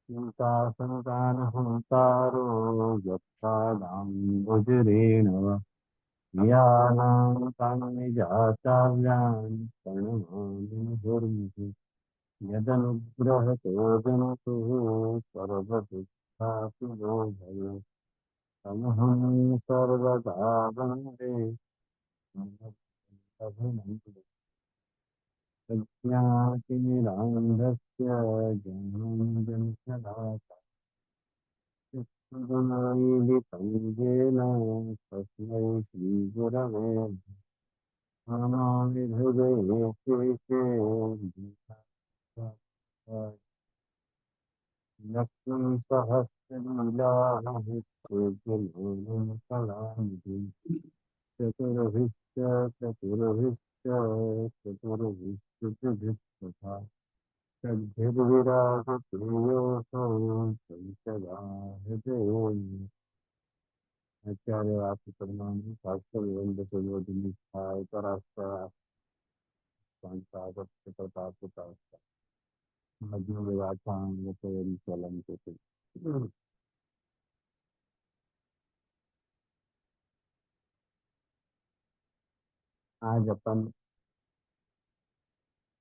चिन्तासन्तानहन्तारो यत्पादाम्बुजरेणव यानां तान्निजाचार्यान् प्रणमामि मुहुर्मुहुः यदनुग्रहतो जनतो सर्वदुःखासुरो भवे तमहं सर्वदा वन्दे अभिनन्दे प्रज्ञातिमिरान्धस्य ज्ञानाञ्जनशलाकया गुणैलितं येन तस्मै श्रीगुरवे नमामि हृदये शेषे लक्ष्मीं सहस्रलीलामहिषेऽर्जुनोऽनुं कलानिधिं चतुर्भिश्च चतुर्भिश्च चतुर्भिस्तथा षड्भिर्विराजते योऽसौ संसदा हृदये आचार्य वाक्य परिणाम शास्त्र विवंध सुयोधि परास्पर संसागत प्रताप मध्य विवाचांग चलन के आज अपन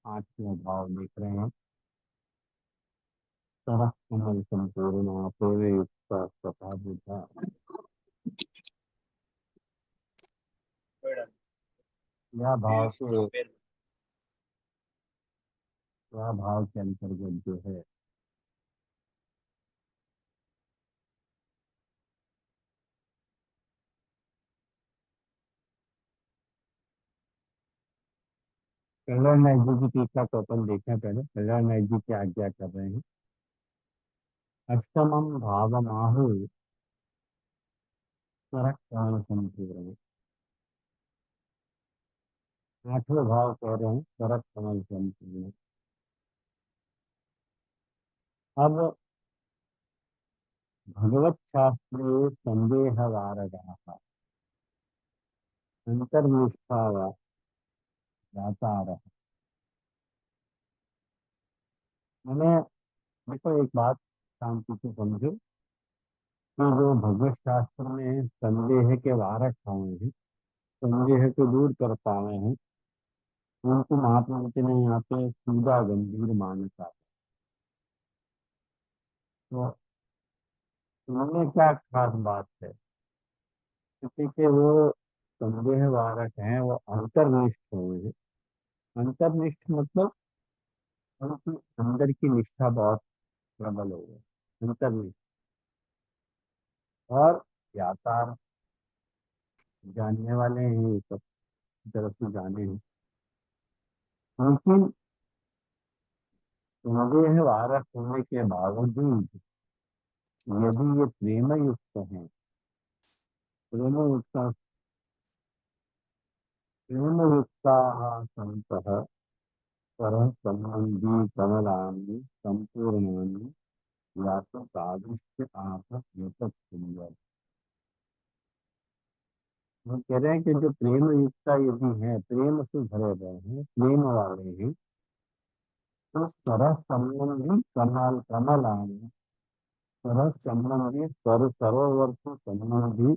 8वां भाव देख रहे हैं। तरह कमल संपूर्ण पूर्व युक्त तथा बुझा। यह भाव के अंतर्गत जो है प्रहलाद नाथ जी की टीका को अपन देखना पहले। प्रहलाद नाथ जी की आज्ञा कर रहे हैं। अष्टमम भावमाहु तरह कमल संपूर्ण। 8वें भाव कह रहे हैं तरह कमल संपूर्ण। अब भगवत शास्त्रे संदेह वारगा अंतर्निष्ठा जाता। मैंने देखो एक बात शांति से समझो कि जो भगवत शास्त्र में संदेह के वारक हुए हैं, संदेह को दूर कर पाए हैं, उनको महाप्रभु जी ने यहाँ पे सीधा गंभीर मान्यता। तो उनमें क्या खास बात है, क्योंकि वो संदेह वारक हैं, वो अंतर्निष्ठ हुए हैं। अंतर्निष्ठ मतलब उनकी अंदर की निष्ठा बहुत प्रबल हो गई, अंतर्निष्ठ। और यातार जानने वाले हैं, ये सब तरफ से जाने हैं। लेकिन संदेह वारक होने के बावजूद यदि ये प्रेम युक्त हैं, प्रेम युक्त प्रेम युक्ता संत पर संबंधी कमलानि संपूर्णानि या तो तादृश्य आप सुंदर। वो कह रहे हैं कि जो प्रेम युक्ता यदि है, प्रेम से भरे हुए हैं, प्रेम वाले हैं, तो सरस संबंधी कमल कमलानि, सरस संबंधी सरोवर से संबंधी,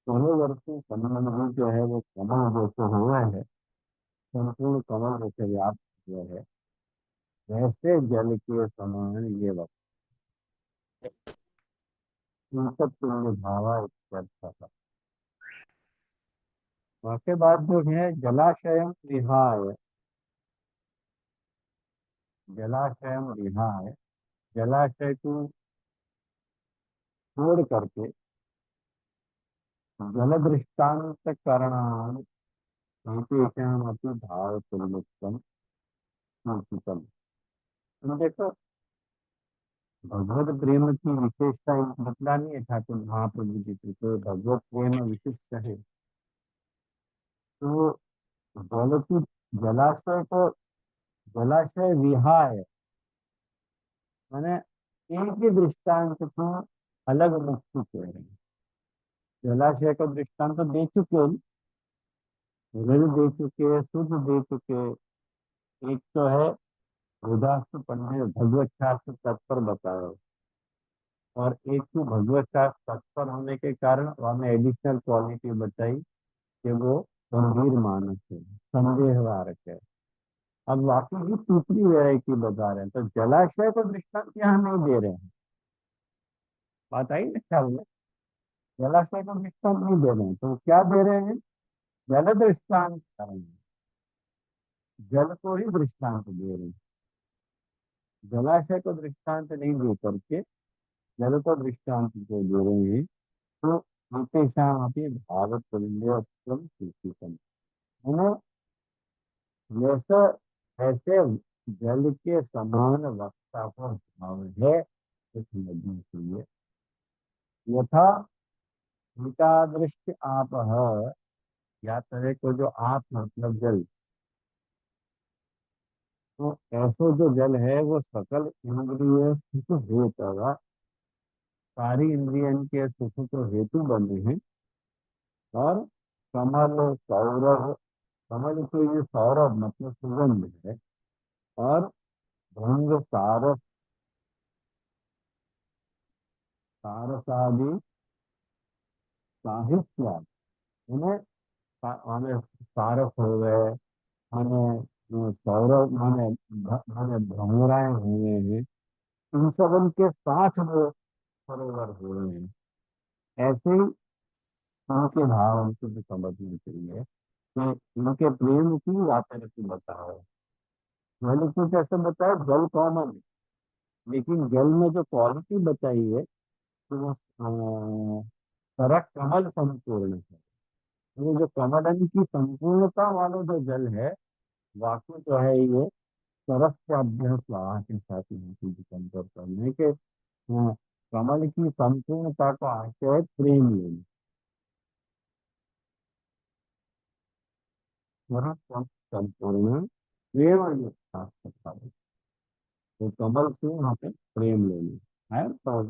सरोवर से संबंधी जो है वो कमल जैसे हुआ है, संपूर्ण कमल जैसे व्याप्त हुआ है, वैसे जल के समान ये वक्त इन सब तुल्य भावा इत्यर्थ था। उसके बाद जो है जलाशय विहाय, जलाशय विहाय, जलाशय को छोड़ करके जल दृष्टान्त करणान तेषाम अपि भाव तुल्यत्वम सूचितम। तुम देखो भगवत प्रेम की विशेषता बतलानी है ठाकुर महाप्रभु जी की, तो भगवत प्रेम विशिष्ट है। तो जल की जलाशय को जलाशय विहाय मैंने एक ही दृष्टांत को अलग मुख से कह रहे हैं। जलाशय का दृष्टांत दे चुके, ऋण दे चुके, शुद्ध दे चुके। एक तो है वेदांत पंडित भगवत शास्त्र तत्पर बताओ, और एक तो भगवत शास्त्र तत्पर होने के कारण उन्होंने एडिशनल क्वालिटी बताई कि वो गंभीर मानस है, संदेहवारक है। अब वाकई ही तीसरी वैरायटी बता रहे हैं, तो जलाशय को दृष्टांत यहाँ नहीं दे रहे हैं। बात आई ना ख्याल में? जलाशय को दृष्टांत नहीं दे रहे हैं, तो क्या दे रहे हैं? जल दृष्टांत कर रहे हैं। जल को ही दृष्टांत दे रहे हैं, जलाशय को दृष्टांत नहीं दे करके जल को दृष्टांत को दे रहे हैं। तो तेषाम अपनी भाव तुल्य सूचितम, उन्हें जैसा ऐसे जल के समान वक्ता का भाव है, तो समझना चाहिए। यथा दृष्टि आप, या तरह को जो आप मतलब जल, तो ऐसे जो जल है वो सकल इंद्रिय सुख हेतु, सारी इंद्रियन के सुख को हेतु बने हैं। और कमल सौरभ, कमल को ये सौरभ मतलब सुगंध है। और भृंग सारस, सारसादि साहित्य, उन्हें माने सारस हो गए, माने सौरभ, माने भ्रमराएं हुए हैं, इन सब उनके साथ वो सरोवर हुए हैं। ऐसे ही उनके भाव हमको भी समझना चाहिए कि उनके प्रेम की वार्ता बताओ। मैंने कुछ ऐसे बताया जल कॉमन है, लेकिन जल में जो क्वालिटी बताई है, तो वो सरस कमल संपूर्ण है। वो जो कमलन की संपूर्णता वाला जो जल है, वाकई जो है ये सरस के अभ्यास स्वाहा के साथ यहाँ की कंपेयर करने के, कमल की संपूर्णता को आशय प्रेम लेना, वह संपूर्ण प्रेम युक्त, तो कमल से वहाँ पे प्रेम लेना है। तो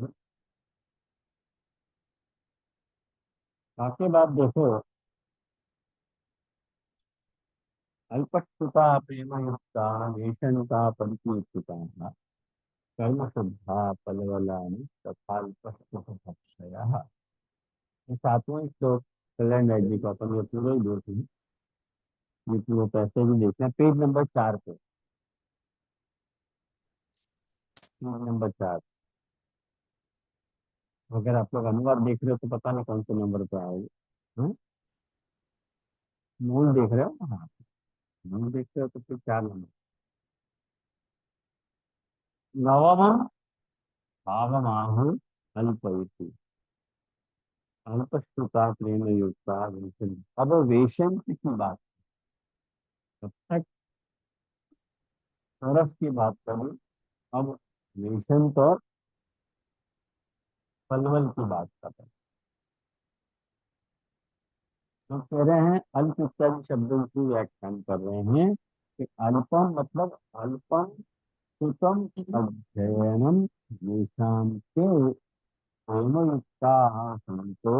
बाकी बात देखो, अल्पश्रुता प्रेम युक्ता नेशंता परिकीर्तिता कर्म शुद्धा पलवलानि तथाल्पश्रुतभक्षयः। ये सातवां श्लोक कल्याण जी को अपन ये पूरे ही देख हैं। ये पूरे पैसे भी देखना है, पेज नंबर 4 पे, पेज नंबर 4। अगर आप लोग अनुवाद देख रहे हो तो पता नहीं कौन से नंबर पे आएगा। हाँ? मूल देख रहे हो? हाँ, मूल देख रहे हो तो फिर 4 नंबर। नवमम भावमाहु अल्पैति अल्पश्रुता प्रेम युक्ता वेशन। अब वेशन की बात, तब तक सरस की बात करूं, अब वेशन तो पलवल की बात कर रहे हैं। तो कह रहे हैं अल्प इत्यादि शब्दों की व्याख्यान कर रहे हैं कि अल्पम मतलब अल्पम सुतम अध्ययनम येषां के प्रेमयुक्ता सन्तो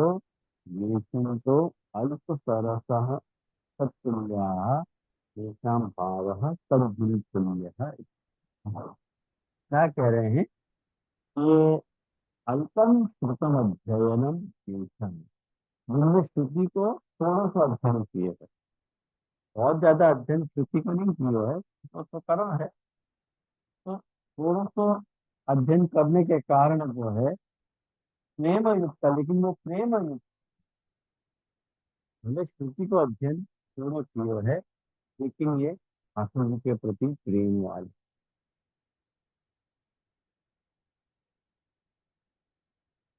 येषंतो अल्प सरसः तत्तुल्या येषां भावः तद्गुणतुल्यः। क्या कह रहे हैं? ये अल्पम श्रुतम अध्ययनम येषां, जिनने श्रुति को थोड़ा सा अध्ययन किए है, बहुत ज्यादा अध्ययन श्रुति को नहीं किया है, तो कर्म है। तो थोड़ा सा अध्ययन करने के कारण जो है प्रेम युक्त, लेकिन वो प्रेम युक्त, भले श्रुति को अध्ययन पूर्ण किए है, लेकिन ये ठाकुर के प्रति प्रेम वाले।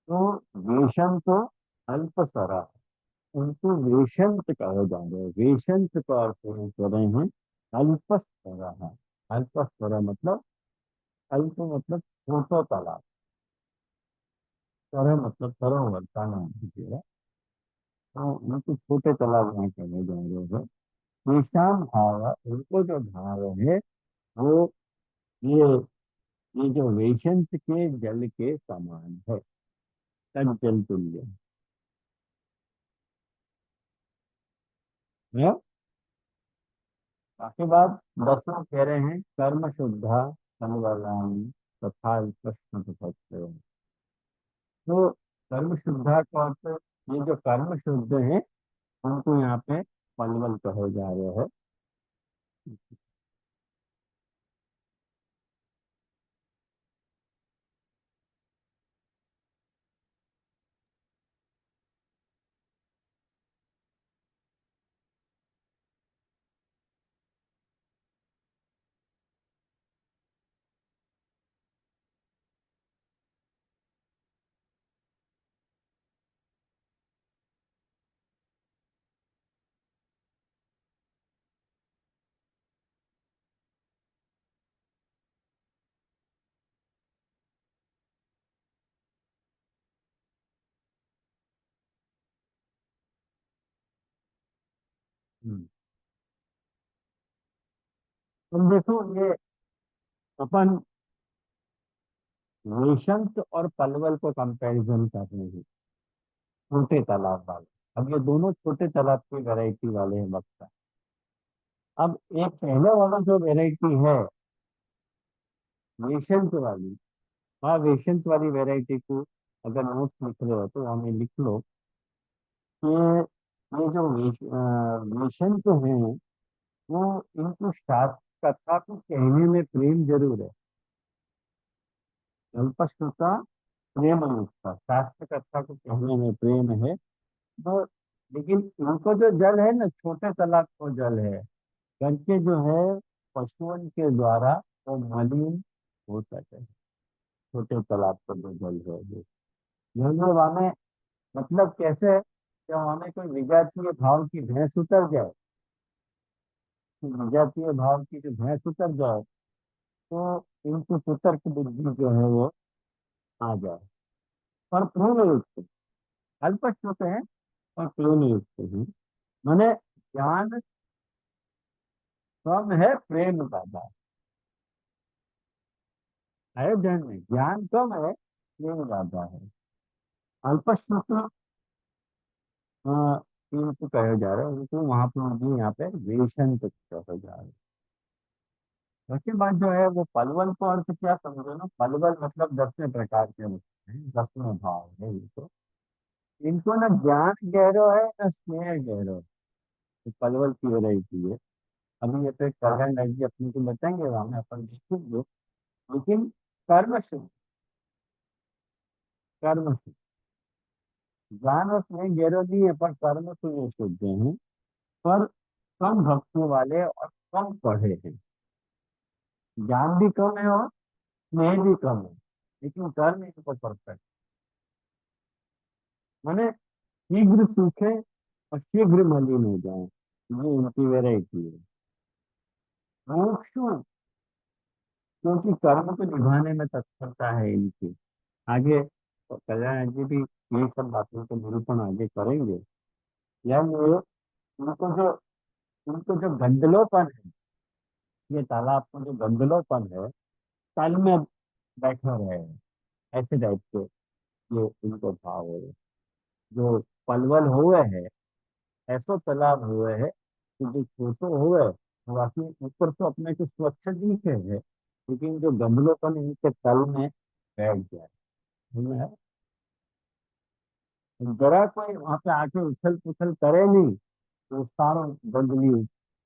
तो वेशंत तो अल्पसरा, उनको वेशंत कहा जा रहा है। वेशंत का अर्थ कर रहे हैं अल्पस्वरा। अल्पस्वरा मतलब, अल्प मतलब छोटा तालाब, तरह मतलब सरोवर का नाम दीजिएगा। तो उनको छोटे तालाब यहाँ कहने जा रहे हैं। निशान भाव, उनको जो भाव है वो ये ये जो वेशंत के जल के समान है, तद जल तुल्य है। बाकी बात 10वां कह रहे हैं कर्म शुद्धा संवरामी तथा प्रश्न पकड़ते हैं। तो कर्म शुद्धा का अर्थ, ये जो कर्म शुद्ध है उनको यहाँ पे पलवल कहे जा रहे हैं। हम्म। तुम देखो ये अपन रेशंस और पलवल को कंपैरिजन कर रहे हैं, छोटे तालाब वाले। अब ये दोनों छोटे तालाब की वैरायटी वाले हैं बक्सा। अब एक पहले वाला जो वैरायटी है वेशंत वाली, हाँ वेशंत वाली वैरायटी को अगर नोट्स लिख रहे हो तो हमें लिख लो कि ये जो वेशंत हैं वो, इनको शास्त्र कथा को कहने में प्रेम जरूर है। अल्पश्रुता प्रेम अनुष्ठा, शास्त्र कथा को कहने में प्रेम है। तो लेकिन इनको जो जल है ना, छोटे तालाब को जल है करके जो है पशुओं के द्वारा वो मलिन हो सके। छोटे तालाब का जो जल है वो जो हमें, मतलब कैसे, जब हमें कोई विजातीय भाव की भैंस उतर जाए, तो विजातीय भाव की जो भैंस उतर जाए तो इनकी कुतर्क बुद्धि जो है वो आ जाए। पर पूर्ण युक्त, अल्पश्रुत है और पूर्ण युक्त है। मैंने ज्ञान कम है, प्रेम ज्यादा है। ध्यान में ज्ञान कम है, प्रेम ज्यादा है। अल्पश्रुत इनको कहे जा रहे हैं, उनको वहां पर भी यहाँ पे वेशन तक कहे जा रहे हैं। उसके बाद जो है वो पलवल को अर्थ क्या समझो ना, पलवल मतलब 10वें प्रकार के होते हैं, 10वें भाव है इनको। इनको ना ज्ञान गहरो है ना स्नेह गहरो है। तो पलवल की वैरायटी है। अभी ये तो कल्याण जी अपने को बताएंगे, वहां में अपन देखेंगे। लेकिन कर्म शुद्ध, कर्म शुद्ध, ज्ञान और स्नेह गहरो नहीं है पर कर्म से ये शुद्ध हैं। पर कम भक्ति वाले और कम पढ़े हैं। ज्ञान भी कम है और स्नेह भी कम है, लेकिन कर्म इनके ऊपर परफेक्ट। माने शीघ्र सूखे और शीघ्र मलिन हो जाए, ये इनकी वेराइटी है। मोक्षु, क्योंकि कर्म को निभाने में तत्परता है इनकी। आगे तो कल्याण जी भी ये सब बातों का निरूपण आगे करेंगे। यानी उनको जो गंदलोपन है, ये तालाब का जो गंदलोपन है, तल में बैठे रहे हैं, ऐसे टाइप के ये इनको भाव है। जो पलवल हुए है, ऐसो तालाब हुए है कि जो छोटो हुए, बाकी ऊपर तो अपने को स्वच्छ दिखे है, लेकिन जो गंदलोपन इनके तल में बैठ जाए। समझ में? जरा कोई वहां पे आके उछल पुछल करे नहीं तो सारा गंदली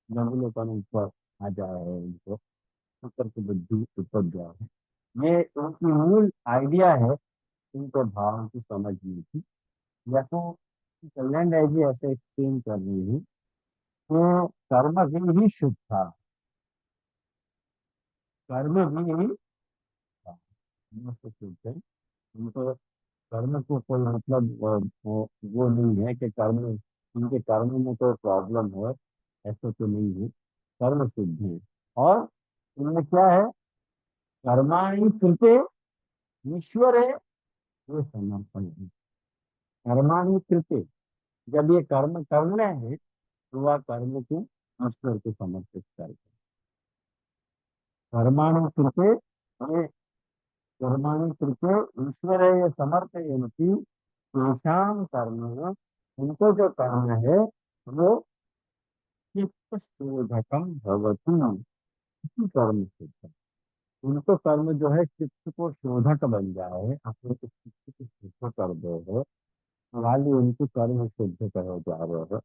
गंदलोपन ऊपर आ जाए इनको, ऊपर की बुद्धि ऊपर जाए। ये उनकी मूल आइडिया है इनको भाव की समझने की। या तो कल्याण राय जी ऐसे एक्सप्लेन कर रही है तो कर्म भी ही शुद्ध था, कर्म भी ही था, दोनों से शुद्ध है। उनको कर्म को कोई मतलब वो नहीं है कि कर्म, उनके कर्म में कोई प्रॉब्लम है, ऐसा तो नहीं है। कर्म शुद्ध है। और इनमें क्या है, कर्माणि कृते ईश्वर है, ये समर्पण है। कर्माणि कृते, जब ये कर्म करने हैं तो वह कर्म को ईश्वर को समर्पित करते हैं। कर्माणि कृते, ये कर्माणि कृते ईश्वर ये समर्पयन्ति, तेषां कर्म, उनको जो कर्म है वो चित्त शोधकम भवती, इसी कर्म सिद्ध। उनको कर्म जो है चित्त को शोधक बन जाए, अपने को चित्त को शुद्ध कर दे है, वाली उनको कर्म सिद्ध कहे जा रहे हैं।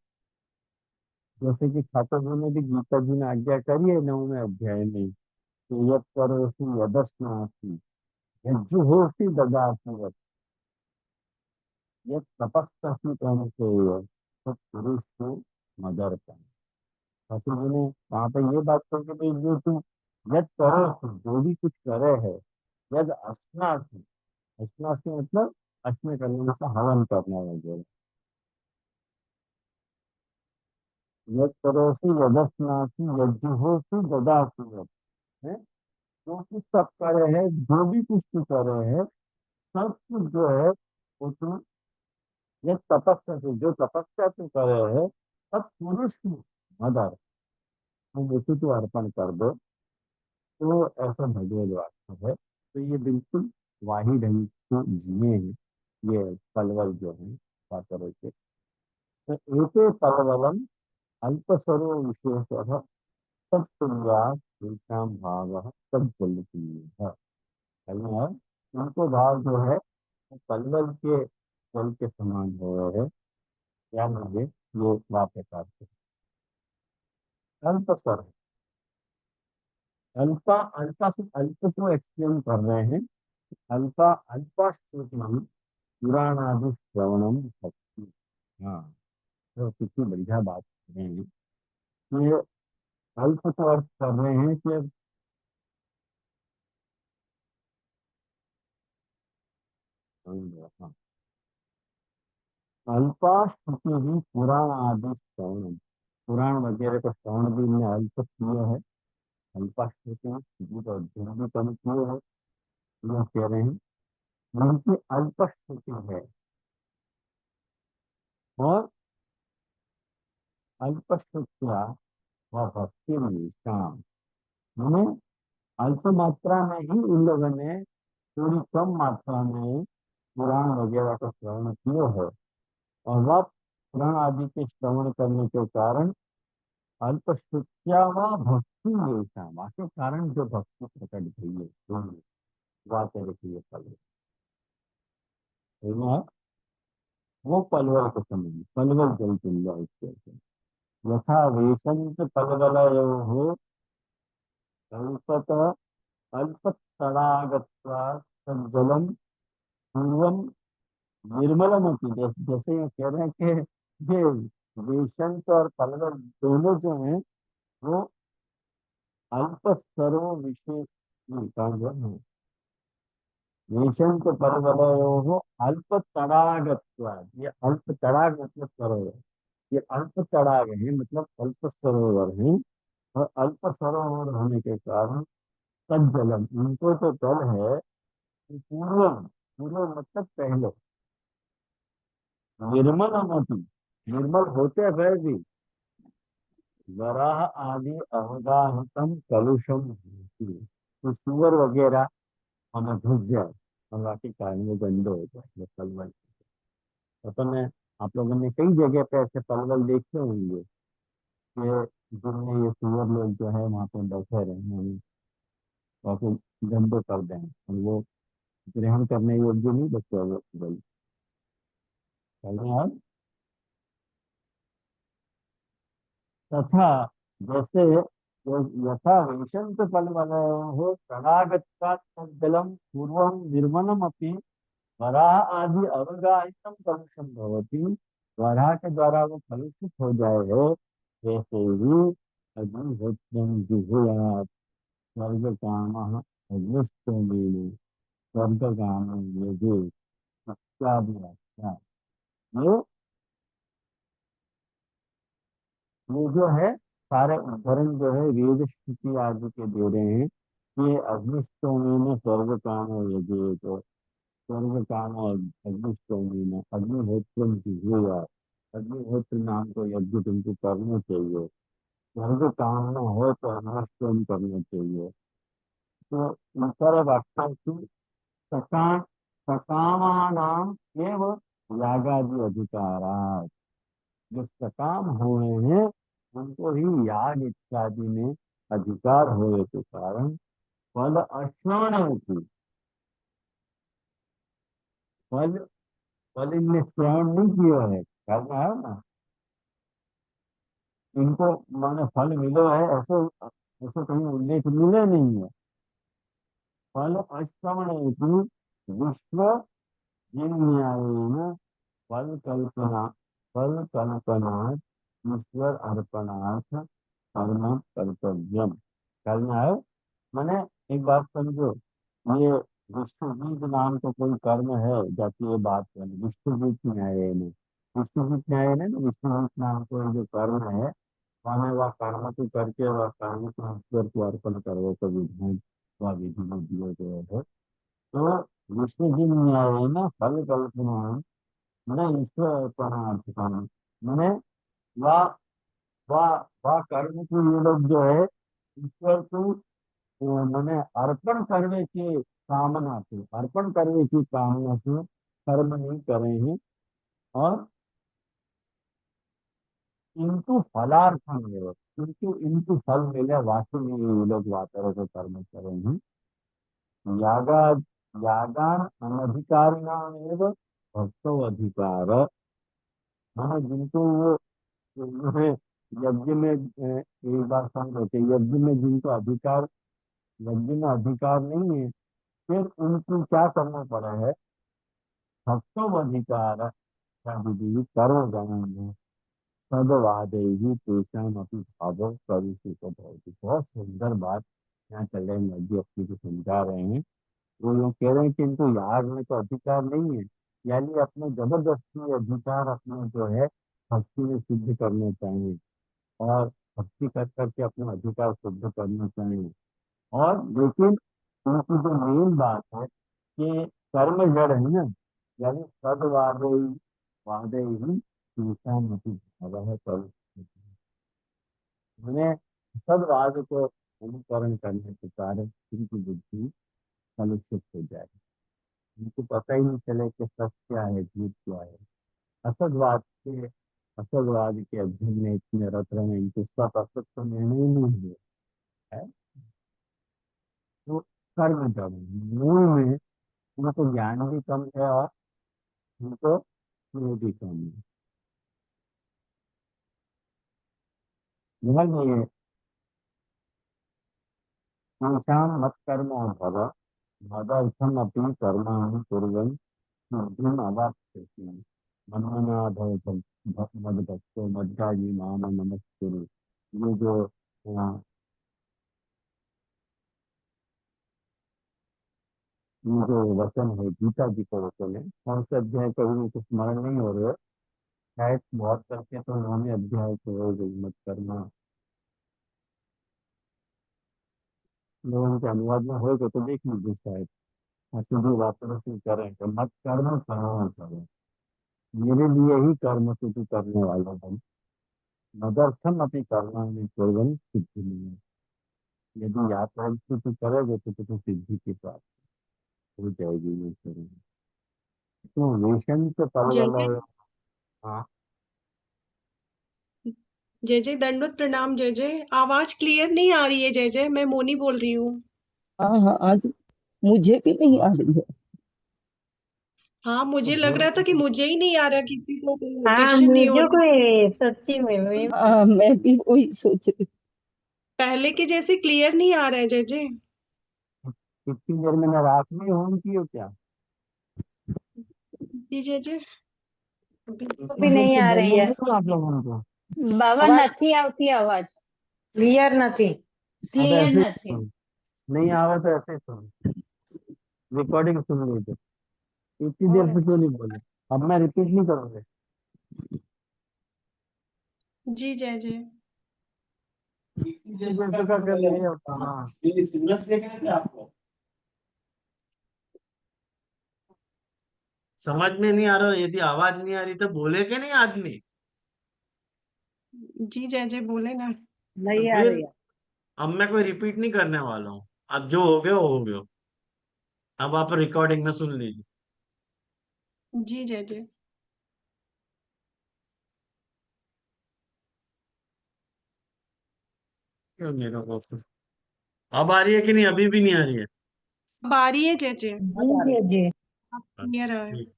जैसे कि ठाकुर जी ने भी गीता जी ने आज्ञा करी है 9वें अध्याय में कि यद करोसि यदस्नासि यज्जुहोषि ददासि वत्, यद तपस्सि कौन्तेय तत्पुरुषो मदर्पण। ठाकुर जी ने वहां पे ये बात करके भाई जो तू यद करो, जो भी कुछ करे है, यद अस्नासि, अस्नासि मतलब अस्न करने मतलब हवन करना वगैरह, यद करोसि यदस्नासि यज्जुहोषि ददासि वत्, है, जो कुछ सब करे है, जो भी कुछ तू करे है, सब कुछ जो है वो तू, ये तपस्या से जो तपस्या तू करे है, सब पुरुष मदर तुम उसी को अर्पण कर दो। तो ऐसा भगवत वास्तव है। तो ये बिल्कुल वाही ढंग को जिए हैं ये पलवल जो है पात्र के। तो एके पलवलम अल्पस्वरो विशेष तत्पुण्या तेषां भाव तज्जलति है। और उनको भाव जो है वो पलवल के जल के समान हो रहे हैं। क्या मुझे ये वापस आते अल्पस्वर, अल्पा अल्पा से अल्प को एक्सप्लेन कर रहे हैं। अल्पा अल्पा श्रुति पुराणादि श्रवणम भक्ति। हाँ, तो कितनी बढ़िया बात कर रहे हैं कि अल्प को अर्थ कर रहे हैं कि हाँ, अल्पा श्रुति ही पुराण आदि श्रवणम, पुराण वगैरह का श्रवण भी इनने अल्प किया है। अल्पा श्रुति में श्रुति का अध्ययन भी कम किए है, ये कह रहे हैं। उनकी अल्प श्रुति है और अल्प श्रुतिया वह भक्ति में काम, मैंने अल्प मात्रा में ही इन लोगों ने थोड़ी कम मात्रा में पुराण वगैरह का श्रवण किया है। और वह पुराण आदि के श्रवण करने के कारण अल्प श्रुत्या व भक्ति में के कारण जो भक्ति प्रकट हुई है बात रखी है पल है, वो पलवल को समझ पलवल जल तुल्य इसके यथा वेशंत पलवलयो हो अल्पत अल्प तड़ागत्वा तज्जलम पूर्वम निर्मलमति। जैसे ये कह रहे हैं कि ये वेशंत और पलवल दोनों जो हैं वो अल्प स्तरों विशेष जो है, वेशंत परवलयो अल्प तड़ागत्वात्, ये अल्प तड़ाग मतलब सरोवर, ये अल्प तड़ाग है मतलब अल्प सरोवर है। और अल्प सरोवर होने के कारण तज्जलम, इनको तो जल है कि पूर्व, पूर्व मतलब पहले, निर्मल मति, निर्मल होते हुए भी वराह आदि अवगाहतम कलुषम होती। तो सुअर वगैरह हमें घुस जाए और बाकी कारण वो गंदे हो जाए पलवल। असल में आप लोगों ने कई जगह पे ऐसे पलवल देखे होंगे कि जिनमें ये सुअर लोग जो है वहाँ पे बैठे रहे हैं और फिर गंदे कर दें और वो ग्रहण करने योग्य नहीं बच्चे वो पलवल। चल रहे हैं। तथा जैसे यथा विशंत फलवलयोः तडागत्वात् तज्जलं पूर्वं निर्मलमपि वराह आदि अवगाहितम कलुषम भवति, वराह के द्वारा वो कलुषित हो जाए है। वैसे ही अग्निहोत्रम जुहुयात् स्वर्ग काम अग्निष्टोमेन स्वर्ग काम यजे इत्यादि वाक्या। ये ये जो है सारे उदाहरण जो है वेद श्रुति आदि के दे रहे हैं। ये अग्निष्टोमी में स्वर्ग काम और यज्ञ, तो स्वर्ग काम और अग्निष्टोमी में अग्निहोत्र की हुआ, अग्निहोत्र नाम को यज्ञ तुमको करना चाहिए। स्वर्ग काम न हो तो अग्निष्टोम करना चाहिए। तो इन सारे वाक्यों की सकाम सकामानाम एवं यागादि अधिकारा, जो सकाम हुए हैं उनको ही याग इत्यादि में अधिकार होने के कारण फल अश्रवण की फल फल इनने श्रवण नहीं किया है, करना है ना। इनको माने फल मिलो है, ऐसे ऐसे कहीं उल्लेख मिले नहीं है। फल अश्रवण की विश्व जिन्यायन फल कल्पना फल कल्पनात् ईश्वर अर्पणार्थ कर्म कर्तव्यम। करना है मैंने, एक बात समझो, ये विश्वजीत नाम का कोई कर्म है, जाती ये बात करें विश्वजीत न्याय में, विश्वजीत न्याय में ना विश्वजीत नाम का जो कर्म है, माने वह कर्म को करके वह कर्म को ईश्वर को अर्पण करो, तो विधान वह विधि में दिए गए है। तो विश्वजीत न्याय ना फल कल्पना मैंने ईश्वर अर्पणार्थ कर्म, मैंने वह वह वह कर्म को ये लोग जो है ईश्वर को मैंने अर्पण करने की कामना से, अर्पण करने की कामना से कर्म नहीं करे हैं। और इनको फलार्थम एवं, किंतु इनको फल मिले वास्तव में ये लोग वातर को कर्म करे हैं। यागा यागान अनधिकारिणाम एवं भक्तो अधिकार, हाँ जिनको वो जो है यज्ञ में एक बार समझो कि यज्ञ में जिनको अधिकार, यज्ञ में अधिकार नहीं है, फिर उनको क्या करना पड़ा है, भक्तों अधिकार विधि कर्म गणन सदवादे ही तेषाम अपनी भाव प्रविष्ट भवति। बहुत सुंदर बात यहाँ कल्याण नदी अपनी को समझा रहे हैं। वो लोग कह रहे हैं कि इनको याग में तो अधिकार नहीं है, यानी अपने जबरदस्ती अधिकार अपने जो है भक्ति में सिद्ध करना चाहिए, और भक्ति कर करके अपना अधिकार सिद्ध करना चाहिए। और लेकिन उनकी जो मेन बात है कि कर्म जड़ है ना, यानी सदवादे वादे ही तेषाम अपनी भाव है, मैंने सदवाद को अनुकरण करने के कारण उनकी बुद्धि कलुषित हो जाए, उनको पता ही नहीं चले कि सच क्या है झूठ क्या है। असदवाद के असदवाद के अध्ययन में इतने रत रहे, इनको सब असत तो निर्णय ही नहीं हुआ है। तो कर्म जब मूल में उनको ज्ञान भी कम है और उनको स्नेह भी कम है। यह ये तेषां मत्कर्म भव मदर्थम अपनी कर्माणि कुर्वन् सिद्धिम् अवाप्स्यसि मन्मनाभव मदभक्तो मद्याजी माम नमस्कुरु। ये जो ये जो वचन है गीता जी का वचन है, कौन से अध्याय का भी मुझे स्मरण नहीं हो रहा है, शायद बहुत करके तो उन्होंने अध्याय को हो गई मत करना, लोगों के अनुवाद में होगा तो देख लीजिए शायद। शुद्ध वापस से करें तो मत कर्म कर्म करो, मेरे लिए ही कर्म से तू करने वाला बन, मदर्थम अपनी कर्म में केवल सिद्धि नहीं है। यदि यात्रा से तू करोगे तो तुझे सिद्धि की प्राप्त हो जाएगी ये करेंगे। तो वेशन से पल जय वाला। जय। हाँ। जय जय, दंडवत प्रणाम। जय जय, आवाज क्लियर नहीं आ रही है। जय जय, मैं मोनी बोल रही हूँ। हाँ हाँ, आज मुझे भी नहीं आ रही है। हाँ, तो मुझे लग बोल रहा था के कि तो मुझे ही नहीं आ रहा, किसी को कोई हाँ ऑब्जेक्शन नहीं हो मुझे रहा। कोई सच्ची में हाँ, मैं भी वही सोच रही। पहले के जैसे क्लियर नहीं आ रहा है। जय जय। इतनी देर मैंने रात में ऑन की हो क्या? जी जय जय। इतनी भी देर नहीं से आ रही बोलने है। नहीं आप लोगों को? बाबा आवाज નથી આવતી आवाज, क्लियर નથી। अब क्लियर ऐसे ही નથી। सुन, नहीं आवा तो ऐसे ही सुन, रिकॉर्डिंग सुन ली तो। इतनी देर से क्यों नहीं बोले? अब मैं रिपीट नहीं करूंगा। जी जय जय। इतनी देर से क्या कर रहे हो? हाँ। समझ में नहीं आ रहा, यदि आवाज नहीं आ रही तो बोले के नहीं आदमी। जी जय जय, बोले ना। तो नहीं आ फिर रही है। अब मैं कोई रिपीट नहीं करने वाला हूँ। अब जो हो गया हो गया। अब आप रिकॉर्डिंग में सुन लीजिए। जी जय जय। क्यों मेरे को अब आ रही है कि नहीं? अभी भी नहीं आ रही है? अब आ रही है जेजे, जी जी। अब क्लियर है। ठीक,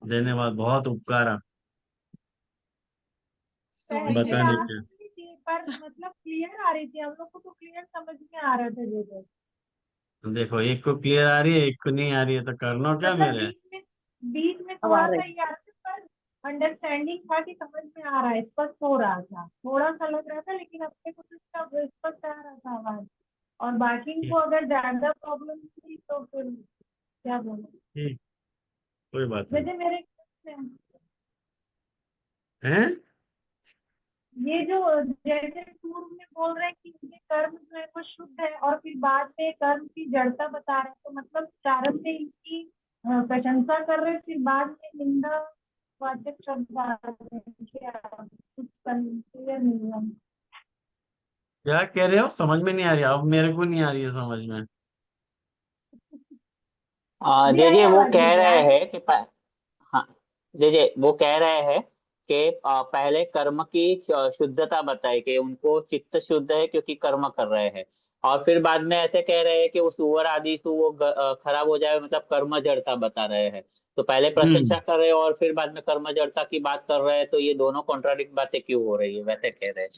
धन्यवाद, बहुत उपकार आप सॉरी बताने जेजे। के। थी पर मतलब क्लियर आ रही थी, हम लोग को तो क्लियर समझ में आ रहा था जैसे। देखो, एक को क्लियर आ रही है, एक को नहीं आ रही है, तो करना क्या मतलब मेरे? बीच में अब आ थोड़ा सा रही ये आ रहा था, पर अंडरस्टैंडिंग था कि समझ में आ रहा है, स्पष्ट हो रहा था, थोड़ा सा लग रहा था, लेकिन अपने को तो इसका स्पष्ट आ रहा था आवाज। और बाकी को अगर ज्यादा प्रॉब्लम थी तो फिर क्या बोलूं। ठीक, कोई बात नहीं जैसे मेरे है। ये जो जैसे पूर्व में बोल रहे हैं कि ये कर्म जो है वो शुद्ध है, और फिर बाद में कर्म की जड़ता बता रहे हैं, तो मतलब प्रारंभ में इनकी प्रशंसा कर रहे हैं, फिर बाद में निंदा वाचक शब्द आ रहे हैं। क्या कुछ क्लियर नहीं हुआ। क्या कह रहे हो? समझ में नहीं आ रही, अब मेरे को नहीं आ रही है समझ में। अभी जे आई जे वो आवाज कह मुझे रहे आज। हैं कि हाँ, जे वो कह रहे हैं कि पहले कर्म की शुद्धता बताई कि उनको चित्त शुद्ध है क्योंकि कर्म कर रहे हैं। और फिर बाद में ऐसे कह रहे हैं कि वो सुअर आदि सु वो खराब हो जाए, मतलब कर्म जड़ता बता रहे हैं। तो पहले हम्म प्रशंसा कर रहे हैं और फिर बाद में कर्म जड़ता की बात कर रहे हैं, तो ये दोनों कॉन्ट्राडिक्ट बातें क्यों हो रही है, वैसे कह रहे हैं।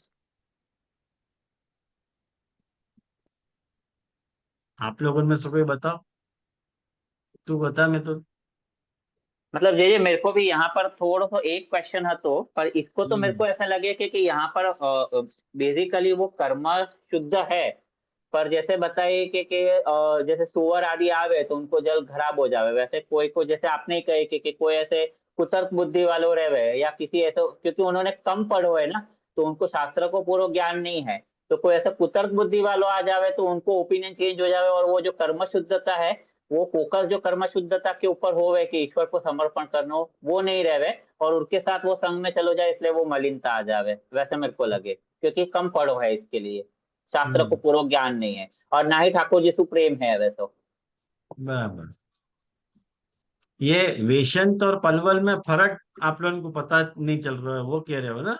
आप लोगों में से कोई बताओ, तू बता, मैं तो। मतलब ये मेरे को भी यहाँ पर थोड़ा सा एक क्वेश्चन है, तो पर इसको तो मेरे हम्म को ऐसा लगे कि यहाँ पर बेसिकली वो कर्म शुद्ध है। पर जैसे बताइए कि जैसे सुअर आदि आवे तो उनको जल खराब हो जावे, वैसे कोई को जैसे आपने ही कहे कि कोई ऐसे कुतर्क बुद्धि वालों रहे या किसी ऐसे, क्योंकि उन्होंने कम पढ़ो है ना, तो उनको शास्त्र को पूरा ज्ञान नहीं है। तो कोई ऐसा कुतर्क बुद्धि वालों आ जावे तो उनको ओपिनियन चेंज हो जावे, और वो जो कर्म शुद्धता है, वो फोकस जो कर्म शुद्धता के ऊपर होवे कि ईश्वर को समर्पण करना हो, वो नहीं रहे, और उनके साथ वो संग में चलो जाए, इसलिए वो मलिनता आ जावे, वैसे मेरे को लगे, क्योंकि कम पढ़ो है इसके लिए, शास्त्र को हम्म पूरा ज्ञान नहीं है, और ना ही ठाकुर जी सुप्रेम है वैसे। बराबर। ये वेशंत और पलवल में फर्क आप लोगों को पता नहीं चल रहा है, वो कह रहे हो ना?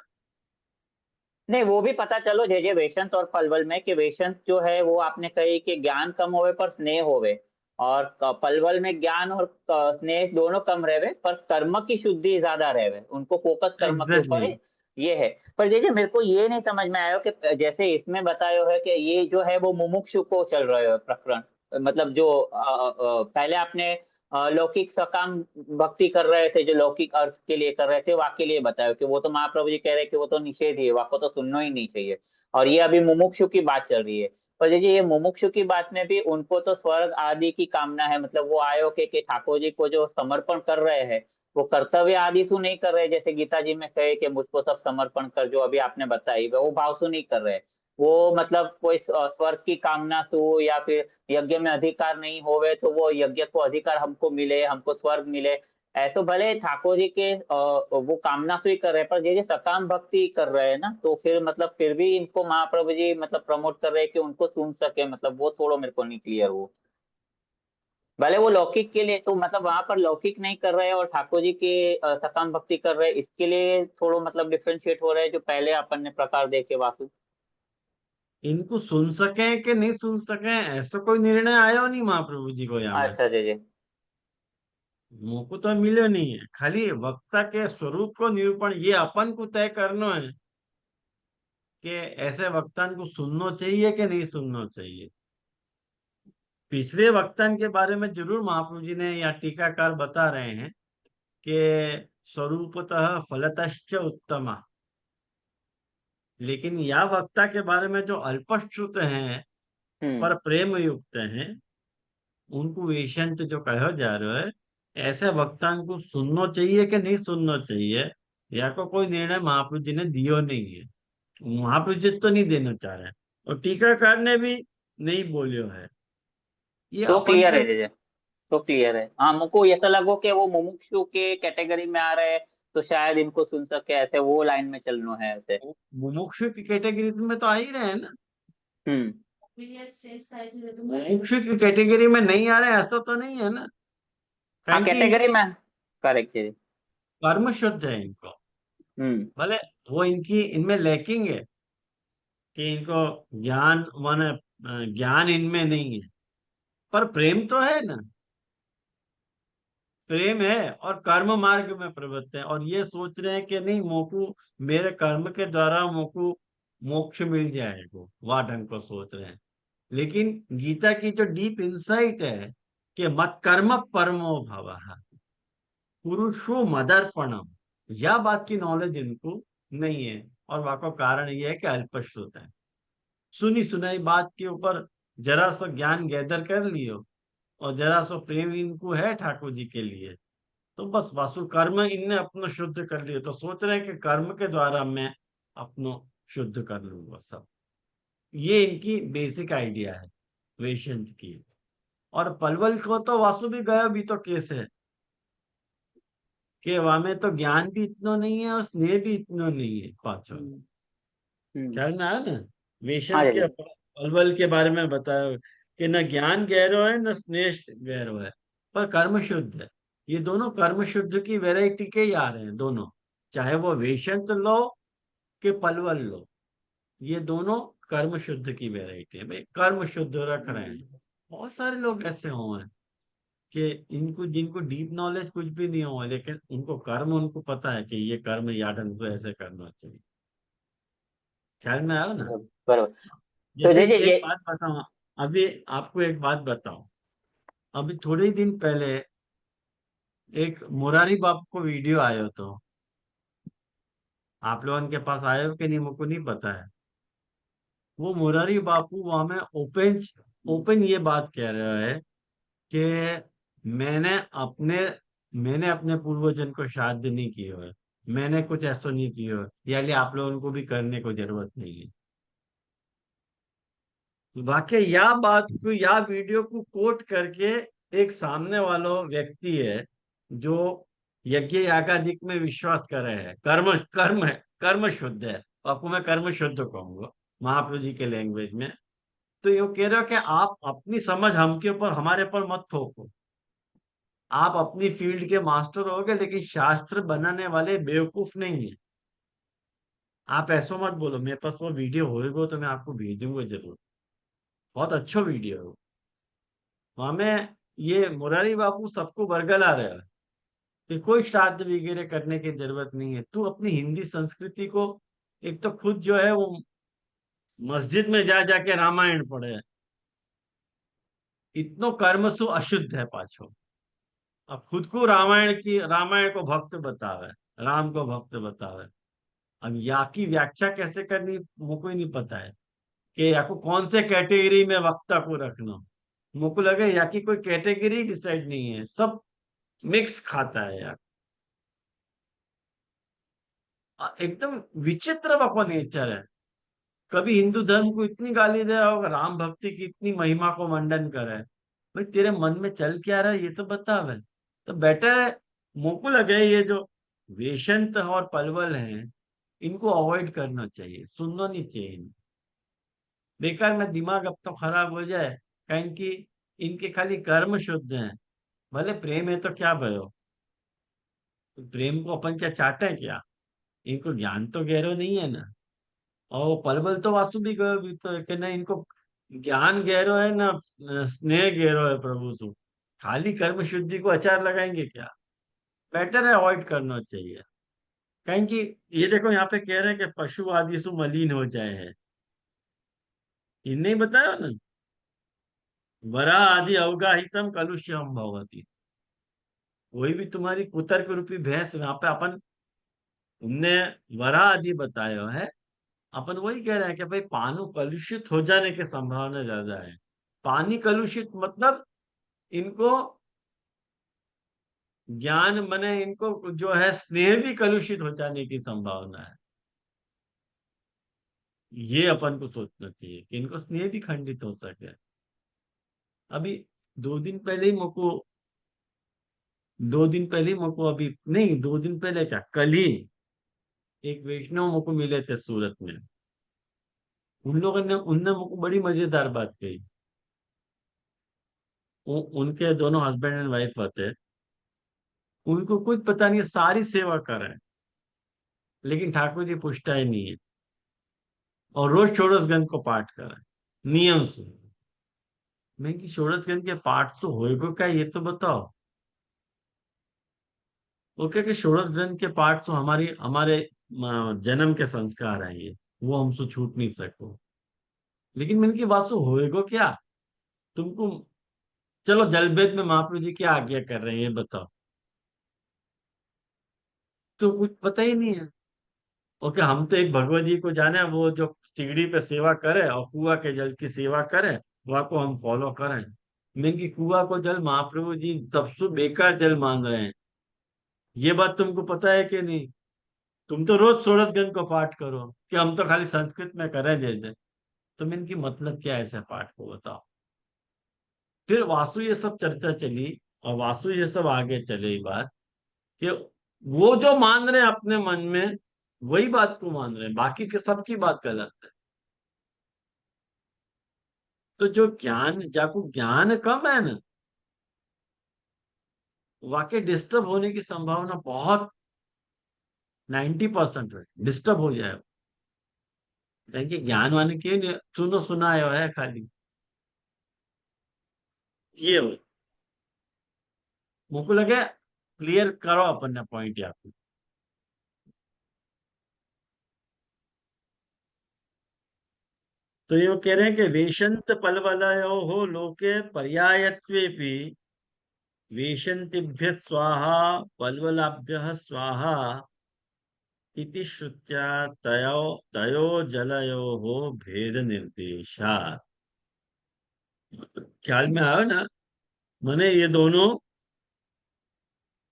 नहीं, वो भी पता चलो जे वेशंत और पलवल में, कि वेशंत जो है वो आपने कही कि ज्ञान कम होवे पर स्नेह होवे, और पलवल में ज्ञान और स्नेह दोनों कम रहे, पर कर्म की शुद्धि ज्यादा रहे, उनको फोकस कर्म के ऊपर एग्जैक्टली। है। ये है। पर जे मेरे को ये नहीं समझ में आया कि जैसे इसमें बताया है कि ये जो है वो मुमुक्षु को चल रहा है प्रकरण, मतलब जो पहले आपने लौकिक सकाम भक्ति कर रहे थे, जो लौकिक अर्थ के लिए कर रहे थे, वाक्य लिए बताया कि वो तो महाप्रभु जी कह रहे हैं कि वो तो निषेध ही है, वाक्य तो सुनना ही नहीं चाहिए। और ये अभी मुमुक्षु की बात चल रही है। पर देखिए, ये मुमुक्षु की बात में भी उनको तो स्वर्ग आदि की कामना है, मतलब वो आयो के ठाकुर जी को जो समर्पण कर रहे हैं, वो कर्तव्य आदि सु नहीं कर रहे, जैसे गीता जी में कहे कि मुझको सब समर्पण कर, जो अभी आपने बताई वो भाव सु नहीं कर रहे। वो मतलब कोई स्वर्ग की कामना सु, या फिर यज्ञ में अधिकार नहीं होवे तो वो यज्ञ को अधिकार हमको मिले, हमको स्वर्ग मिले, ऐसे भले ठाकुर जी के वो कामना से ही कर रहे हैं, पर ये सकाम भक्ति कर रहे हैं ना, तो फिर मतलब फिर भी इनको महाप्रभु जी मतलब प्रमोट कर रहे हैं कि उनको सुन सके, मतलब वो थोड़ा मेरे को नहीं क्लियर हो। भले वो लौकिक के लिए तो मतलब वहां पर लौकिक नहीं कर रहे हैं और ठाकुर जी के सकाम भक्ति कर रहे हैं, इसके लिए थोड़ा मतलब डिफ्रेंशिएट हो रहा है, जो पहले अपन ने प्रकार देखे वासु। इनको सुन सके कि नहीं सुन सके, ऐसा कोई निर्णय आया नहीं महाप्रभु जी को यहाँ में। अच्छा जी जी। मुझको तो मिले नहीं है, खाली वक्ता के स्वरूप को निरूपण ये अपन को तय करना है कि ऐसे वक्तान को सुनना चाहिए कि नहीं सुनना चाहिए। पिछले वक्तान के बारे में जरूर महाप्रभु जी ने या टीकाकार बता रहे हैं कि स्वरूपतः फलतश्च उत्तमा, लेकिन या वक्ता के बारे में जो अल्पश्रुत हैं पर हम्म। प्रेम युक्त हैं, उनको वेशंत जो कहा जा रहा है, ऐसे वक्तान को सुनना चाहिए कि नहीं सुनना चाहिए, या को कोई निर्णय महाप्रभु जी ने दियो नहीं है। महाप्रभु जी तो नहीं देना चाह रहे हैं, और टीकाकार ने भी नहीं बोलियो है। ये तो अपन क्लियर को है जी। तो क्लियर है, हाँ, मुझको ऐसा लगो कि वो मुमुक्षु के कैटेगरी में आ रहे हैं, तो शायद इनको सुन सके, ऐसे वो लाइन में चलना है ऐसे। मुमुक्षु की कैटेगरी में तो आ ही रहे हैं ना। हम्म। मुमुक्षु की कैटेगरी में नहीं आ रहे, ऐसा तो नहीं है ना। हाँ, कारण कि कैटेगरी में। करेक्ट है। कर्म शुद्ध है इनको, हम्म। भले वो इनकी इनमें लैकिंग है, कि इनको ज्ञान माने ज्ञान इनमें नहीं है, पर प्रेम तो है ना, प्रेम है और कर्म मार्ग में प्रवृत्त है, और ये सोच रहे हैं कि नहीं मोकू मेरे कर्म के द्वारा मोकू मोक्ष मिल जाएगा, वाह ढंग को सोच रहे हैं। लेकिन गीता की जो डीप इंसाइट है कि मत कर्म परमो भवः पुरुषो मदर्पणम, यह बात की नॉलेज इनको नहीं है, और वह का कारण यह है कि अल्पश्रुत है। सुनी सुनाई बात के ऊपर जरा सा ज्ञान गैदर कर लियो, और जरा सा प्रेम इनको है ठाकुर जी के लिए, तो बस वासु कर्म इनने अपना शुद्ध कर लिए, तो सोच रहे हैं कि कर्म के द्वारा मैं अपनो शुद्ध कर लूंगा सब। ये इनकी बेसिक आइडिया है वेशंत की। और पलवल को तो वासु भी गया भी तो केस है कि वहां में तो ज्ञान भी इतना नहीं है और स्नेह भी इतना नहीं है पांचों। ख्याल में आया ना, हाँ वेशंत जी। के पलवल के बारे में बताया कि न ज्ञान गहरो है न स्नेह गहरो है, पर कर्म शुद्ध है। ये दोनों कर्म शुद्ध की वैरायटी के ही आ रहे हैं दोनों, चाहे वो वेशंत लो कि पलवल लो, ये दोनों कर्म शुद्ध की वैरायटी है। भाई कर्म शुद्ध रख रहे हैं। बहुत सारे लोग ऐसे हुए हैं कि इनको जिनको डीप नॉलेज कुछ भी नहीं हुआ, लेकिन उनको कर्म उनको पता है कि ये कर्म याद हमको ऐसे करना चाहिए। ख्याल में आया ना। बरोबर। तो जैसे देखिए एक ये, बात बताऊं, अभी आपको एक बात बताऊं, अभी थोड़े ही दिन पहले एक मुरारी बापू को वीडियो आयो तो, आप लोगों के पास आयो कि नहीं मुझको नहीं पता है। वो मुरारी बापू वहां में ओपन ओपन ये बात कह रहा है कि मैंने अपने मैंने अपने पूर्वजन को श्राद्ध नहीं किया है, मैंने कुछ ऐसा नहीं किया है, यानी आप लोगों को भी करने को जरूरत नहीं है। वाकई या बात को या वीडियो को कोट करके एक सामने वाला व्यक्ति है जो यज्ञ यागादिक में विश्वास कर रहे हैं, कर्म कर्म है, कर्म शुद्ध है, आपको मैं कर्म शुद्ध कहूंगा महाप्रभु जी के लैंग्वेज में। तो ये कह रहे हो कि आप अपनी समझ हमके ऊपर हमारे पर मत थोपो, आप अपनी फील्ड के मास्टर होगे लेकिन शास्त्र बनाने वाले बेवकूफ नहीं है। आप ऐसा मत बोलो, मेरे पास वो वीडियो होएगा तो मैं आपको भेजूंगा जरूर, बहुत अच्छा वीडियो है वो। हमें ये मुरारी बापू सबको बरगला रहे हैं कि कोई श्राद्ध वगैरह करने की जरूरत नहीं है, तू अपनी हिंदी संस्कृति को, एक तो खुद जो है वो मस्जिद में जा जाके रामायण पढ़े, इतनो कर्म सु अशुद्ध है पाछो, अब खुद को रामायण को भक्त बतावे, राम को भक्त बतावे। अब या की व्याख्या कैसे करनी मुझको ही नहीं पता है कि या को कौन से कैटेगरी में वक्ता को रखना। मुझको लगे या की कोई कैटेगरी डिसाइड नहीं है, सब मिक्स खाता है यार। एकदम विचित्र वको नेचर है। कभी हिंदू धर्म को इतनी गाली दे और राम भक्ति की इतनी महिमा को मंडन करे। भाई तेरे मन में चल क्या रहा है ये तो बतावे। तो बेटर है, मुझको लगे ये जो वेशंत और पलवल हैं इनको अवॉइड करना चाहिए, सुनना नहीं चाहिए इनको। बेकार में दिमाग अब तो खराब हो जाए, कहीं कि इनके खाली कर्म शुद्ध हैं। भले प्रेम है तो क्या भयो, तो प्रेम को अपन क्या चाटे क्या, इनको ज्ञान तो गहरो नहीं है ना। और वो पलवल तो वासु भी गयो भी तो है कि ना इनको ज्ञान गहरो है ना स्नेह गहरो है प्रभु से, खाली कर्म शुद्धि को अचार लगाएंगे क्या। बेटर है अवॉइड करना चाहिए। कहीं कि ये देखो यहाँ पे कह रहे हैं कि पशु आदि सु मलिन हो जाए है, इनने ही बताया ना, वरा आदि अवगाहितम कलुष्यम भवति। कोई भी तुम्हारी कुतर्क रूपी भैंस, यहाँ पे अपन तुमने वरा आदि बताया है, अपन वही कह रहे हैं कि भाई पानी कलुषित हो जाने की संभावना ज्यादा है। पानी कलुषित मतलब इनको ज्ञान मने इनको जो है स्नेह भी कलुषित हो जाने की संभावना है। ये अपन को सोचना चाहिए कि इनको स्नेह भी खंडित हो सके। अभी 2 दिन पहले ही मुझको 2 दिन पहले ही मुझको अभी नहीं 2 दिन पहले क्या कल ही एक वैष्णव मुझको मिले थे सूरत में। उन लोगों ने उनने मुझको बड़ी मजेदार बात कही। उनके दोनों हस्बैंड एंड वाइफ होते, उनको कुछ पता नहीं है, सारी सेवा कर रहे हैं लेकिन ठाकुर जी पूछता ही नहीं है। और रोज षोडश गण को पाठ करें नियम से। मैं कि षोडश गण के पाठ तो होएगो क्या, ये तो बताओ। वो क्या कि षोडश ग्रंथ के पाठ तो हमारी हमारे जन्म के संस्कार हैं, ये वो हमसे छूट नहीं सको। लेकिन मैंने की वासु होएगो क्या तुमको। चलो जलभेद में महाप्रभु जी क्या आज्ञा कर रहे हैं ये बताओ। तो कुछ पता ही नहीं है। ओके, हम तो एक भगवत जी को जाने, वो जो चिगड़ी पे सेवा करे और कुआ के जल की सेवा करे, वह को हम फॉलो करें। मैं कि कुआ को जल महाप्रभु जी सबसे बेकार जल मान रहे हैं, ये बात तुमको पता है कि नहीं। तुम तो रोज सूरत गंज को पाठ करो कि हम तो खाली संस्कृत में करें जैसे। तो मैं इनकी मतलब क्या है ऐसे पाठ को बताओ। फिर वासु ये सब चर्चा चली, और वासु ये सब आगे चले ये बात कि वो जो मान रहे हैं अपने मन में वही बात को मान रहे हैं, बाकी के सबकी बात गलत है। तो जो ज्ञान, जाको ज्ञान कम है ना, वाकई डिस्टर्ब होने की संभावना बहुत 90% है, डिस्टर्ब हो जाए। क्योंकि ज्ञान वाने के लिए सुनो सुनाया है खाली ये हो। मुझको लगे क्लियर करो अपन ने पॉइंट यहाँ पे। तो ये वो कह रहे हैं कि वेशंत पलवलयो हो लोके पर्यायत्वेपि वेशंतिभ्य स्वाहा पलवलाभ्य स्वाहा इति श्रुत्या तयो तयो जलयो हो भेद निर्देशा। ख्याल में आयो ना। माने ये दोनों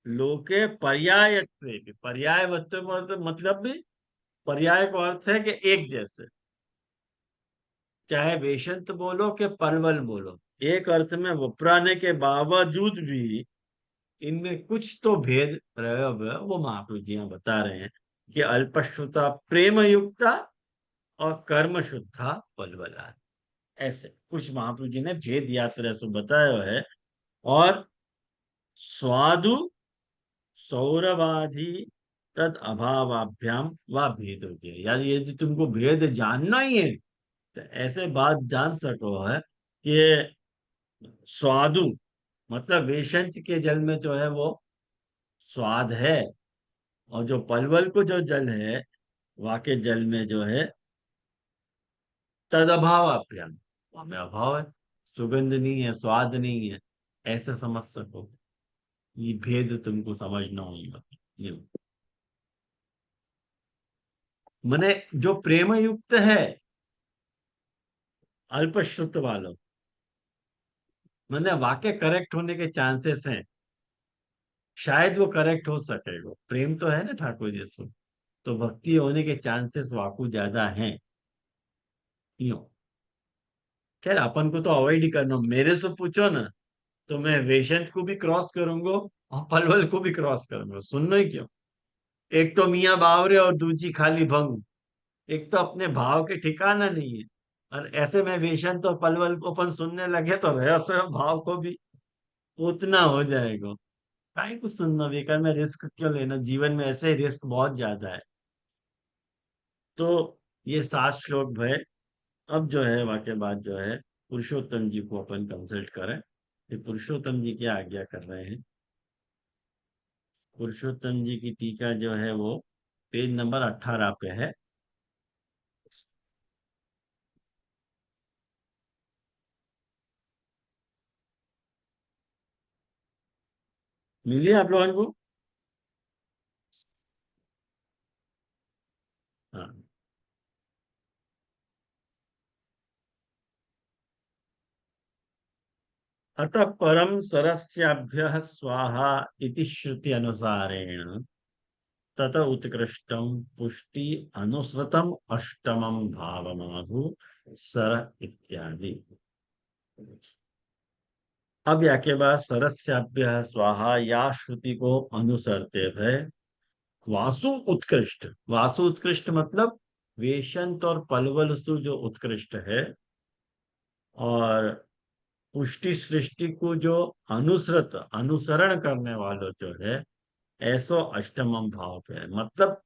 लोके पर्यायत्वेपि, पर्यायवत्व मतलब भी पर्याय का अर्थ है कि एक जैसे, चाहे वेशंत बोलो कि पलवल बोलो, एक अर्थ में वपराने के बावजूद भी इनमें कुछ तो भेद रहे हुए वो महाप्रभु जी यहाँ बता रहे हैं कि अल्पश्रुता प्रेम युक्ता और कर्म शुद्धा पलवला। ऐसे कुछ महाप्रभु जी ने भेद यात्रा से बताया है। और स्वादु सौरवाधि तद अभावाभ्याम व भेद हो गया। यानी यदि तुमको भेद जानना ही है तो ऐसे बात जान सको है कि स्वादु मतलब वेशंत के जल में जो है वो स्वाद है, और जो पलवल को जो जल है वाके जल में जो है तद अभाव अप्रियम, हमें अभाव है, सुगंध नहीं है, स्वाद नहीं है, ऐसे समझ सको। ये भेद तुमको समझना होगा। ये मने जो प्रेम युक्त है अल्पश्रुत वालों, मैंने वाक्य करेक्ट होने के चांसेस हैं, शायद वो करेक्ट हो सकेगा। प्रेम तो है ना ठाकुर जी से, तो भक्ति होने के चांसेस वाकू ज्यादा हैं। क्यों? खैर अपन को तो अवॉइड ही करना। मेरे से पूछो ना तो मैं वेशंत को भी क्रॉस करूंगा और पलवल को भी क्रॉस करूंगा। सुनना ही क्यों। एक तो मियाँ बावरे और दूसरी खाली भंग। एक तो अपने भाव के ठिकाना नहीं है, और ऐसे में वेशंत और पलवल को अपन सुनने लगे तो रहस्य भाव को भी उतना हो जाएगा। काहे कुछ सुनना बेकार में, रिस्क क्यों लेना, जीवन में ऐसे रिस्क बहुत ज्यादा है। तो ये 7 श्लोक भय। अब जो है वाक्य बात जो है पुरुषोत्तम जी को अपन कंसल्ट करें कि पुरुषोत्तम जी क्या आज्ञा कर रहे हैं। पुरुषोत्तम जी की टीका जो है वो पेज नंबर 18 पे है। मिलिए आप लोगों को। हाँ। अतः परम सरस्याभ्य स्वाहा इति श्रुति अनुसारेण तत उत्कृष्टम पुष्टि अनुसृतम अष्टमम भावमाहु सर इत्यादि। अब या के बाद सरस्याभ्य स्वाहा या श्रुति को अनुसरते हुए वासु उत्कृष्ट, वासु उत्कृष्ट मतलब वेशंत और पलवलसु जो उत्कृष्ट है, और पुष्टि सृष्टि को जो अनुसृत अनुसरण करने वालों जो है ऐसो अष्टमम भाव पे है। मतलब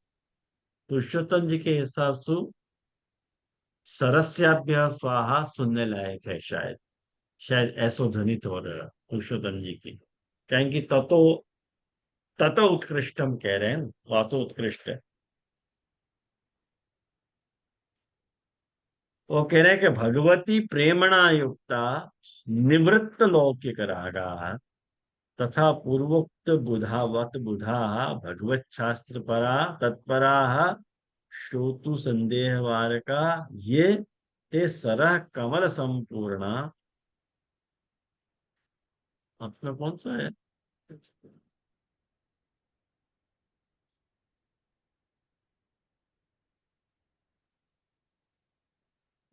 पुरुषोत्तम जी के हिसाब से सरस्याभ्य स्वाहा सुनने लायक है, शायद शायद ऐसो ध्वनित हो रहा है पुरुषोत्तम जी की। कहें कि ततो ततो उत्कृष्टम कह रहे हैं, वासो उत्कृष्ट है। वो कह रहे हैं कि भगवती प्रेमणा युक्ता निवृत्त लौकिक रागा तथा पूर्वोक्त बुधावत बुधा भगवत शास्त्र परा तत्परा श्रोतु संदेह वारका ये ते सरह कमल संपूर्णा। अपना कौन सा है?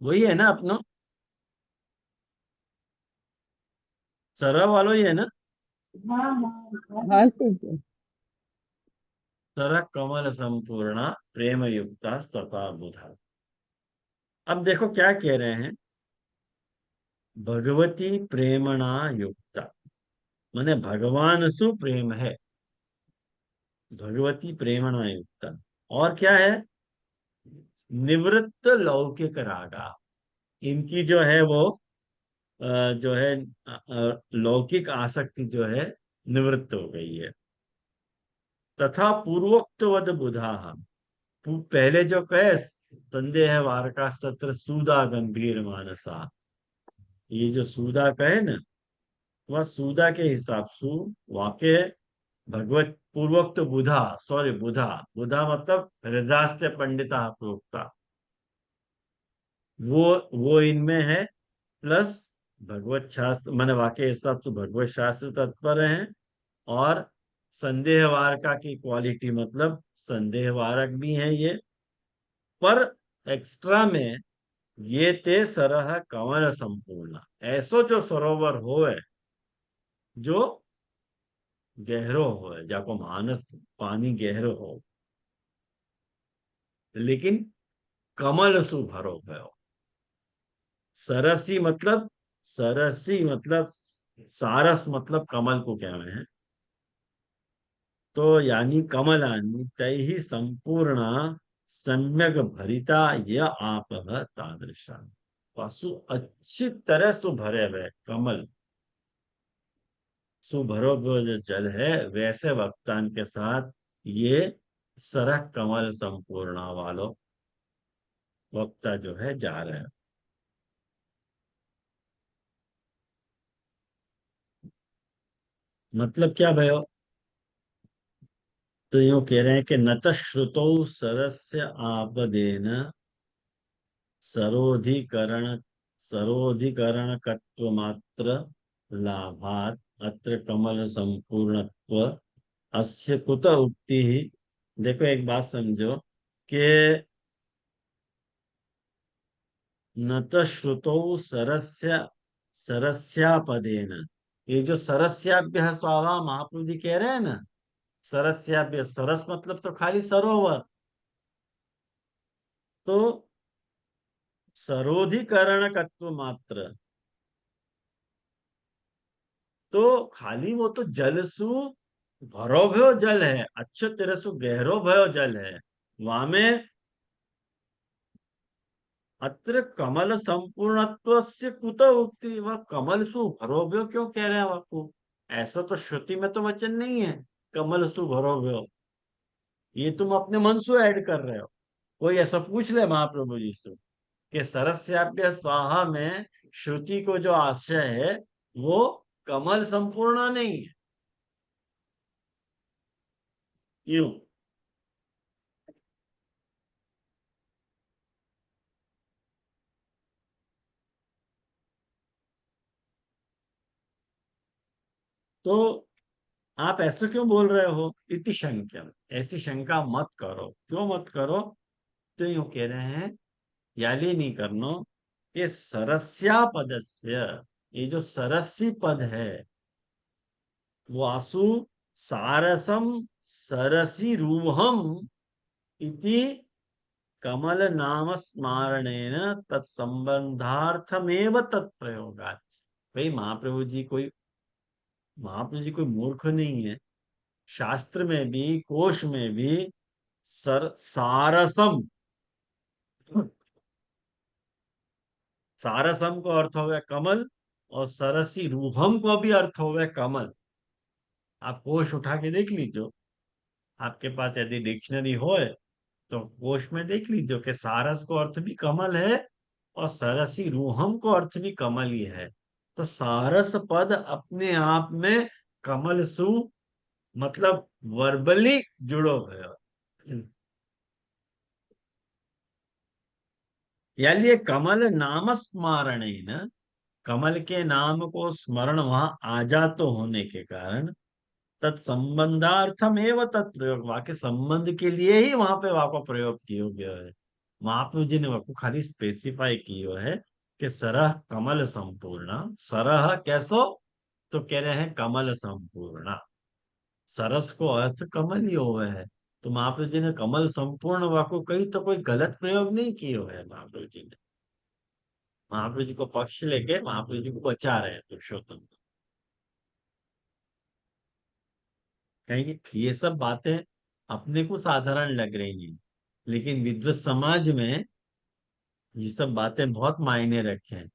वही है ना अपना, सरह वालो ही है ना। हाँ हाँ हाँ तेजो। सरह कमल संपूर्णा प्रेम युक्ता स्तता बुधा। अब देखो क्या कह रहे हैं, भगवती प्रेमणा युक्ता, माने भगवान सु प्रेम है, भगवती प्रेमणा युक्ता। और क्या है? निवृत्त लौकिक रागा, इनकी जो है वो जो है लौकिक आसक्ति जो है निवृत्त हो गई है। तथा पूर्वोक्तवद बुधा, पहले जो कहे संदेह वारका सत्र सूदा गंभीर मानसा, ये जो सूदा कहे ना, वह सूदा के हिसाब से वाक्य भगवत पूर्वोक्त बुधा, सॉरी बुधा, बुधा मतलब हृदयास्ते पंडिता प्रोक्ता, वो इनमें है। प्लस भगवत शास्त्र माने वाक्य हिसाब से भगवत शास्त्र तत्पर हैं। और संदेह वारका की क्वालिटी मतलब संदेह वारक भी हैं ये। पर एक्स्ट्रा में ये ते सरह कंवल संपूर्ण, ऐसो जो सरोवर होए जो गहरो होए, जाको मानस पानी गहरो हो, लेकिन कमल सु भरो भयो। सरसी मतलब सारस मतलब कमल को क्या है, तो यानी कमलानी तैहि संपूर्ण सम्यक भरिता यह आप तादृशा, पशु अच्छी तरह से भरे हुए कमल सुभरो जो जल है, वैसे वक्तान के साथ ये सरह कमल संपूर्ण वालो वक्ता जो है जा रहे हैं। मतलब क्या भयो? तो यूं कह रहे हैं कि नत श्रुतौ सरस्य आपदेन सरोधिकरण सरोधिकरणकत्व मात्र लाभात अत्र कमल संपूर्णत्व अस्य कुत उक्ति ही। देखो एक बात समझो कि न तो श्रुतौ सरस्य सरस्यापदेन, ये जो सरस्याभ्य स्वाहा महाप्रभु जी कह रहे हैं ना, सरस्याभ्य, सरस मतलब तो खाली सरोवर, तो सरोधिकरणकत्व मात्र, तो खाली वो तो जल सु भरो भयो जल है, अच्छो तेरे सु गहरो भयो जल है, वहां में अत्र कमल संपूर्णत्व से कुत उक्ति, वह कमल सु भरो भयो क्यों कह रहे हैं आपको? ऐसा तो श्रुति में तो वचन नहीं है कमल सु भरो भयो, ये तुम अपने मन से ऐड कर रहे हो। कोई ऐसा पूछ ले महाप्रभु जी से कि सरस्याभ्य स्वाहा में श्रुति को जो आशय है वो कमल संपूर्ण नहीं है, यूं। तो आप ऐसा क्यों बोल रहे हो? इति शंक्यम, ऐसी शंका मत करो। क्यों मत करो? तो यूं कह रहे हैं, याली नहीं करनो कि सरस्या पदस्य, ये जो सरसी पद है, वासु सारसम सरसी रूहम इति कमल नाम स्मारणेन तत्संबंधार्थमेव तत्प्रयोगा। भाई महाप्रभु जी कोई मूर्ख नहीं है। शास्त्र में भी कोश में भी सर सारसम सारसम को अर्थ होवे कमल और सरसी रूहम को भी अर्थ होवे कमल। आप कोश उठा के देख लीजिए, आपके पास यदि डिक्शनरी हो तो कोश में देख लीजिए कि सारस को अर्थ भी कमल है और सरसी रूहम को अर्थ भी कमल ही है। तो सारस पद अपने आप में कमल सु मतलब वर्बली जुड़ो गयो, यानी ये कमल नाम स्मरण, कमल के नाम को स्मरण वहां आ जातो होने के कारण तत्संबंधार्थम एवं तत्प्रयोग, वहां के संबंध के लिए ही वहां पे वहां को प्रयोग किया गया है। महाप्रभु जी ने वहां को खाली स्पेसिफाई किया है कि सरह कमल संपूर्ण, सरह कैसो, तो कह रहे हैं कमल संपूर्ण, सरस को अर्थ कमल ही हुआ है। तो महाप्रभु जी ने कमल संपूर्ण वाको कही तो कोई गलत प्रयोग नहीं किया है। महाप्रभु जी ने महाप्रभु जी को पक्ष लेके महाप्रभु जी को बचा रहे हैं पुरुषोत्तम को। कहेंगे ये सब बातें अपने को साधारण लग रही हैं, लेकिन विद्वत समाज में ये सब बातें बहुत मायने रखे हैं।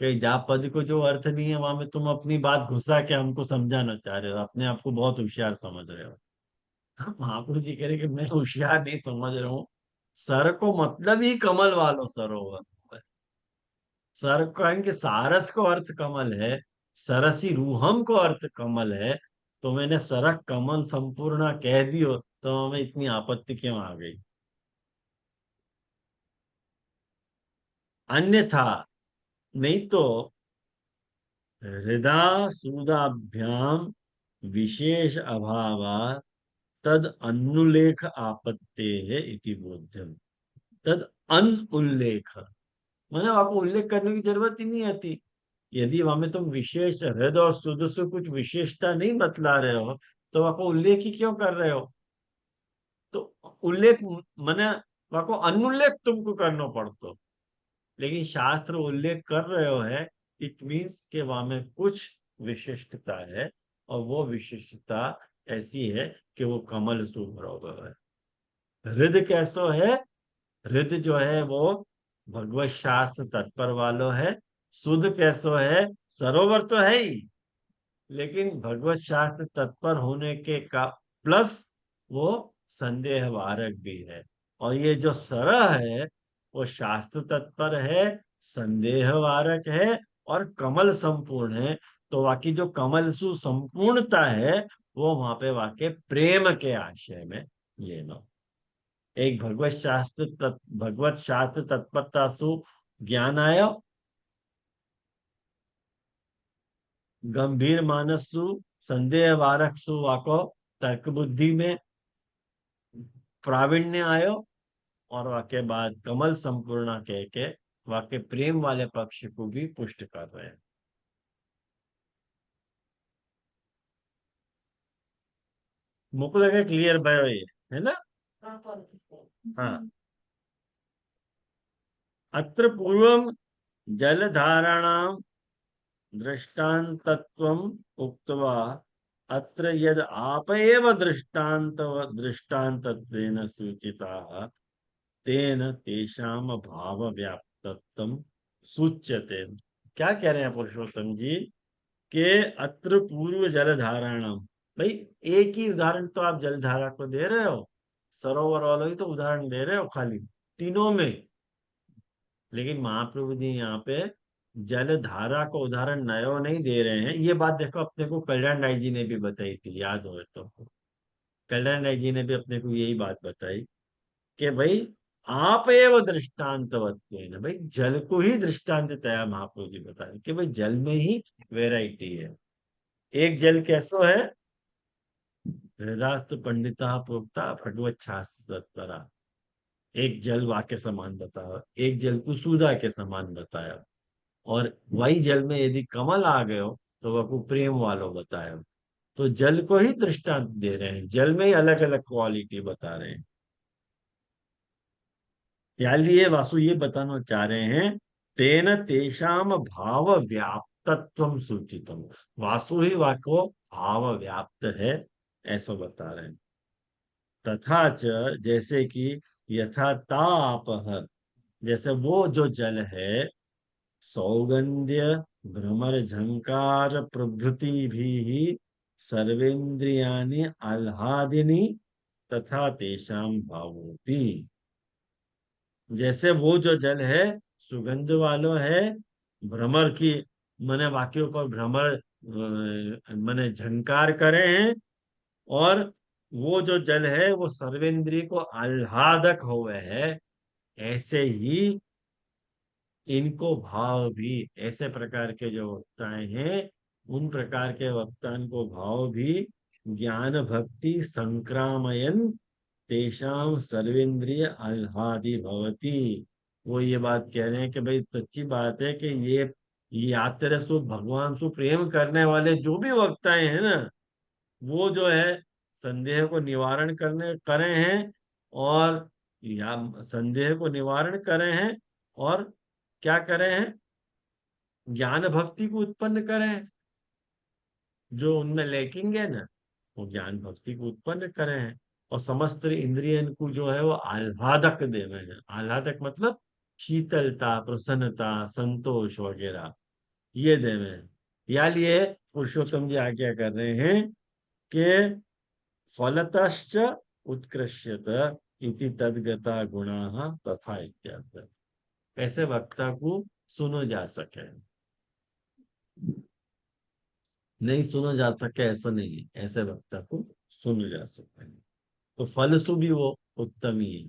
कि जा पद को जो अर्थ नहीं है वहां में तुम अपनी बात घुसा के हमको समझाना चाह रहे हो, अपने आप को बहुत होशियार समझ रहे हो। महापुरुष जी कह रहे कि मैं होशियार नहीं समझ रहा हूँ, सर को मतलब ही कमल वालो सरोवर है। सर कहेंगे सारस को अर्थ कमल है, सरसी रूहम को अर्थ कमल है, तो मैंने सरक कमल संपूर्ण कह दियो तो हमें इतनी आपत्ति क्यों आ गई। अन्यथा नहीं तो हृदा सुदाभ्याम विशेष अभावा तद अनुलेख आपत्ते है इति बोध्यम। तद अन उल्लेख मैंने आपको उल्लेख करने की जरूरत ही नहीं आती। यदि वहां में तुम विशेष हृदय और सुध से कुछ विशेषता नहीं बतला रहे हो तो वहां को उल्लेख ही क्यों कर रहे हो। तो उल्लेख मैंने वहां को अनुल्लेख तुमको करना पड़तो, लेकिन शास्त्र उल्लेख कर रहे हो है, इट मीन्स के वहां में कुछ विशिष्टता है और वो विशिष्टता ऐसी है कि वो कमल सुबरोबर है। हृदय कैसो है, हृदय जो है वो भगवत शास्त्र तत्पर वालो है। शुद्ध कैसो है, सरोवर तो है ही, लेकिन भगवत शास्त्र तत्पर होने के का प्लस वो संदेह वारक भी है। और ये जो सरह है वो शास्त्र तत्पर है, संदेह वारक है और कमल संपूर्ण है। तो वाकई जो कमल सु संपूर्णता है वो वहां पे वाकई प्रेम के आशय में ये लो। एक भगवत शास्त्र तत्परता सु ज्ञान आयो, गंभीर मानस सु संदेह वारक सु वाको तर्क बुद्धि में प्रावीण्य आयो, और वाके बाद कमल संपूर्ण कह के वाके प्रेम वाले पक्ष को भी पुष्ट कर रहे हैं। मुकुल लगे क्लियर भयो ये है ना। हाँ, अत्र पूर्वम जलधाराणां दृष्टान्तत्वम् उक्त्वा अत्र यद आप एव दृष्टान्तत्वेन सूचिताः तेन तेषाम भाव व्याप्तत्वम सूच्यते। क्या कह रहे हैं पुरुषोत्तम जी के अत्र पूर्व जलधाराणाम, भाई एक ही उदाहरण तो आप जलधारा को दे रहे हो, सरोवर वालों ही तो उदाहरण दे रहे हो खाली तीनों में, लेकिन महाप्रभु जी यहाँ पे जलधारा को उदाहरण नयो नहीं दे रहे हैं। ये बात देखो अपने को कल्याण राय जी ने भी बताई थी, याद हो तो कल्याण राय जी ने भी अपने को यही बात बताई कि भाई आप एवं दृष्टांतवत्वेन, भाई जल को ही दृष्टांत तया महाप्रभु जी बताए कि भाई जल में ही वेराइटी है। एक जल कैसो है, हृदास्तु पंडिता प्रोक्ता भगवत शास्त्र तत्परा, एक जल वाक्य समान बताया, एक जल को सुधा के समान बताया, और वही जल में यदि कमल आ गए हो तो वह को प्रेम वालों बताया। तो जल को ही दृष्टांत दे रहे हैं, जल में ही अलग अलग क्वालिटी बता रहे हैं। लिए वासु ये बताना चाह रहे हैं तेन तेषाम भाव व्याप्तत्वम सूचितम, वासु ही वाको भाव व्याप्त है ऐसा बता रहे हैं। तथा च जैसे कि यथा ताप, जैसे वो जो जल है सौगंध्य भ्रमर झंकार प्रभृति भी सर्वेन्द्रियाणि आह्लादिनी तथा तेषां भावोपि। जैसे वो जो जल है सुगंध वालो है, भ्रमर की मने वाक्यों पर भ्रमर मने झंकार करे हैं, और वो जो जल है वो सर्वेंद्रिय को आह्लादक हुए है, ऐसे ही इनको भाव भी, ऐसे प्रकार के जो वक्ताएं हैं उन प्रकार के वक्तान को भाव भी ज्ञान भक्ति संक्रामयन तेषाम सर्वेंद्रिय आह्लादी भवती। वो ये बात कह रहे हैं कि भाई सच्ची बात है कि ये आते सु भगवान सु प्रेम करने वाले जो भी वक्ताएं हैं ना, वो जो है संदेह को निवारण करने करे हैं, और या संदेह को निवारण करे हैं, और क्या करे हैं, ज्ञान भक्ति को उत्पन्न करे हैं। जो उनमें लैकिंग है ना, वो ज्ञान भक्ति को उत्पन्न करे हैं, और समस्त इंद्रियन को जो है वो आह्लादक देवे हैं। आह्लादक मतलब शीतलता, प्रसन्नता, संतोष वगैरह ये देवे हैं। या लिए पुरुषोत्तम जी आज्ञा कर रहे हैं कि फलतश्च उत्कृष्यत इति तद्गता गुणाः तथा इत्यादि। ऐसे वक्ता को सुनो जा सके, नहीं सुना जा सके ऐसा नहीं है, ऐसे वक्ता को सुन जा सकता है। तो फलसु भी वो उत्तम ही है,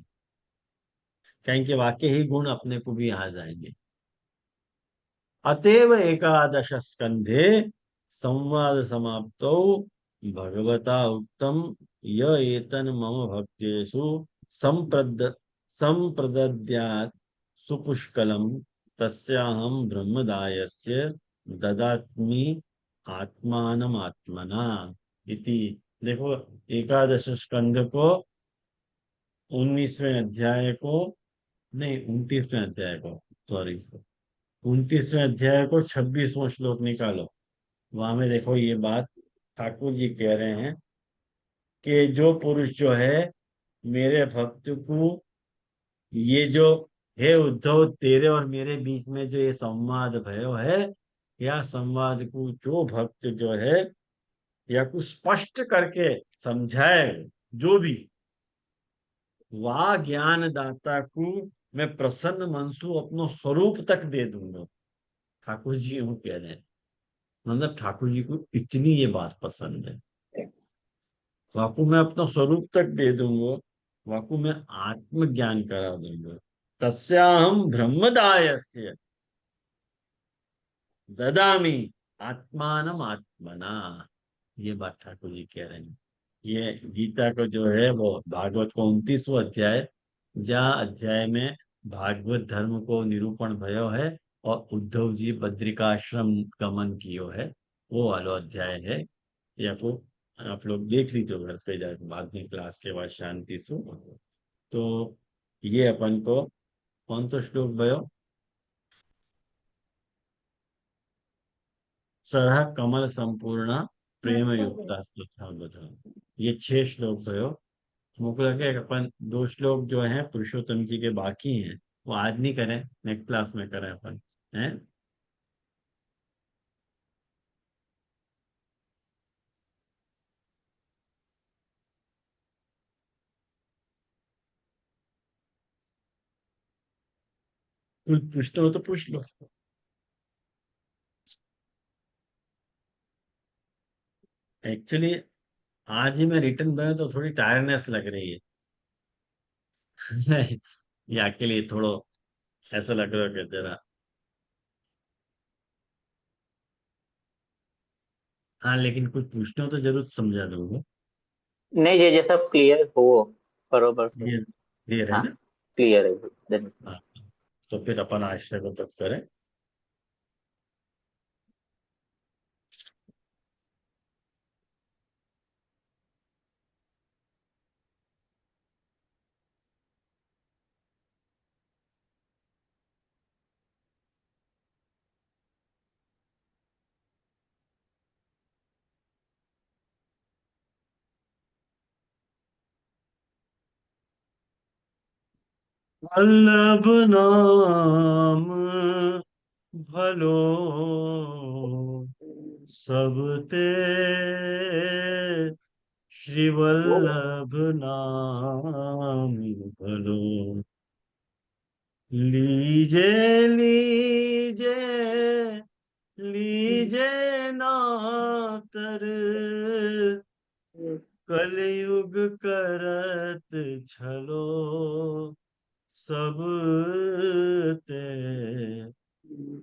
कहीं के वाक्य ही गुण अपने को भी आ जाएंगे। अतएव एकादश स्कंधे संवाद समाप्तो भगवता उक्तम य एतन मम भक्तेषु संप्रद संप्रदद्यात् सुपुष्कलम तस्याहं ब्रह्मदायस्य ददात्मि आत्मानम आत्मना इति। देखो, एकादश स्कंध को 19वें अध्याय को, नहीं 29वें अध्याय को, सॉरी 29वें अध्याय को 26वां श्लोक निकालो। वहां में देखो ये बात ठाकुर जी कह रहे हैं कि जो पुरुष जो है मेरे भक्त को, ये जो हे उद्धव तेरे और मेरे बीच में जो ये संवाद भयो है, या संवाद को जो भक्त जो है या कुछ स्पष्ट करके समझाए, जो भी वाह ज्ञान दाता को मैं प्रसन्न मनसु अपनो स्वरूप तक दे दूंगा। ठाकुर जी यूं कह रहे हैं, मतलब ठाकुर जी को इतनी ये बात पसंद है, वाकु मैं अपना स्वरूप तक दे दूंगा, वाकु मैं आत्मज्ञान करा दूंगा। तस्याहम ब्रह्मदायस्य ददामी आत्मानम आत्मना। ये बात ठाकुर जी कह रहे हैं। ये गीता को जो है वो भागवत को 29वां अध्याय, जहाँ अध्याय में भागवत धर्म को निरूपण भयो है और उद्धव जी बद्रिकाश्रम गमन कियो है, वो वालो अध्याय है। या को आप लोग देख लीजिए घर पे जाकर बाद में क्लास के बाद शांति से। तो ये अपन को कौन सा श्लोक भयो, सरह कमल संपूर्ण प्रेम युक्ता स्तुति। ये 6 श्लोक भयो। मुझको लगे अपन 2 श्लोक जो हैं पुरुषोत्तम जी के बाकी हैं, वो आज नहीं करें, नेक्स्ट क्लास में करें अपन, हैं। कुछ पूछते हो तो पूछ लो। एक्चुअली आज ही मैं रिटर्न गया तो थोड़ी टायर्डनेस लग रही है। ये अकेले थोड़ा ऐसा लग रहा है कि जरा, हाँ लेकिन कुछ पूछते हो तो जरूर समझा दूंगा। नहीं ये सब क्लियर हो बरोबर से। ये क्लियर है हाँ ना। क्लियर है धन्यवाद। हाँ, तो फिर अपन आश्रय को तक करें। वल्लभ नाम भलो सब ते श्री वल्लभ नाम भलो। लीजे लीजे लीजे नातर कलयुग करत छलो सब ते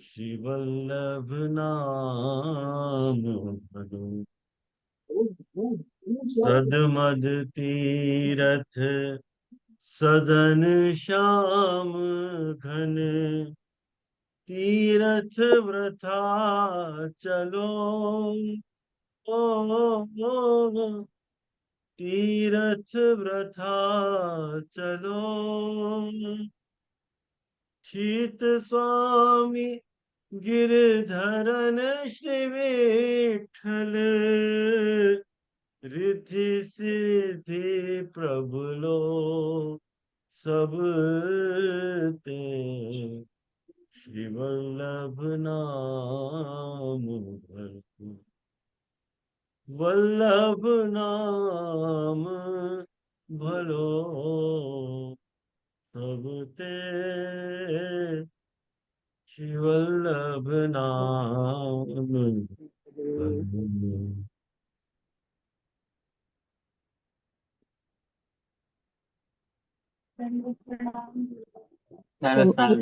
श्री वल्लभ नाम भलो। सदमद तीरथ सदन श्याम घन तीरथ वृथा चलो ओ, तीरथ वृथा चलो। चित स्वामी गिरधरन श्री विठ्ठल रिद्धि सिद्धि प्रभु लो सब ते श्री वल्लभ नाम भलो। वल्लभ नाम भलो सब ते श्री वल्लभ नाम भलो। दंडवत प्रणाम। नमस्कार।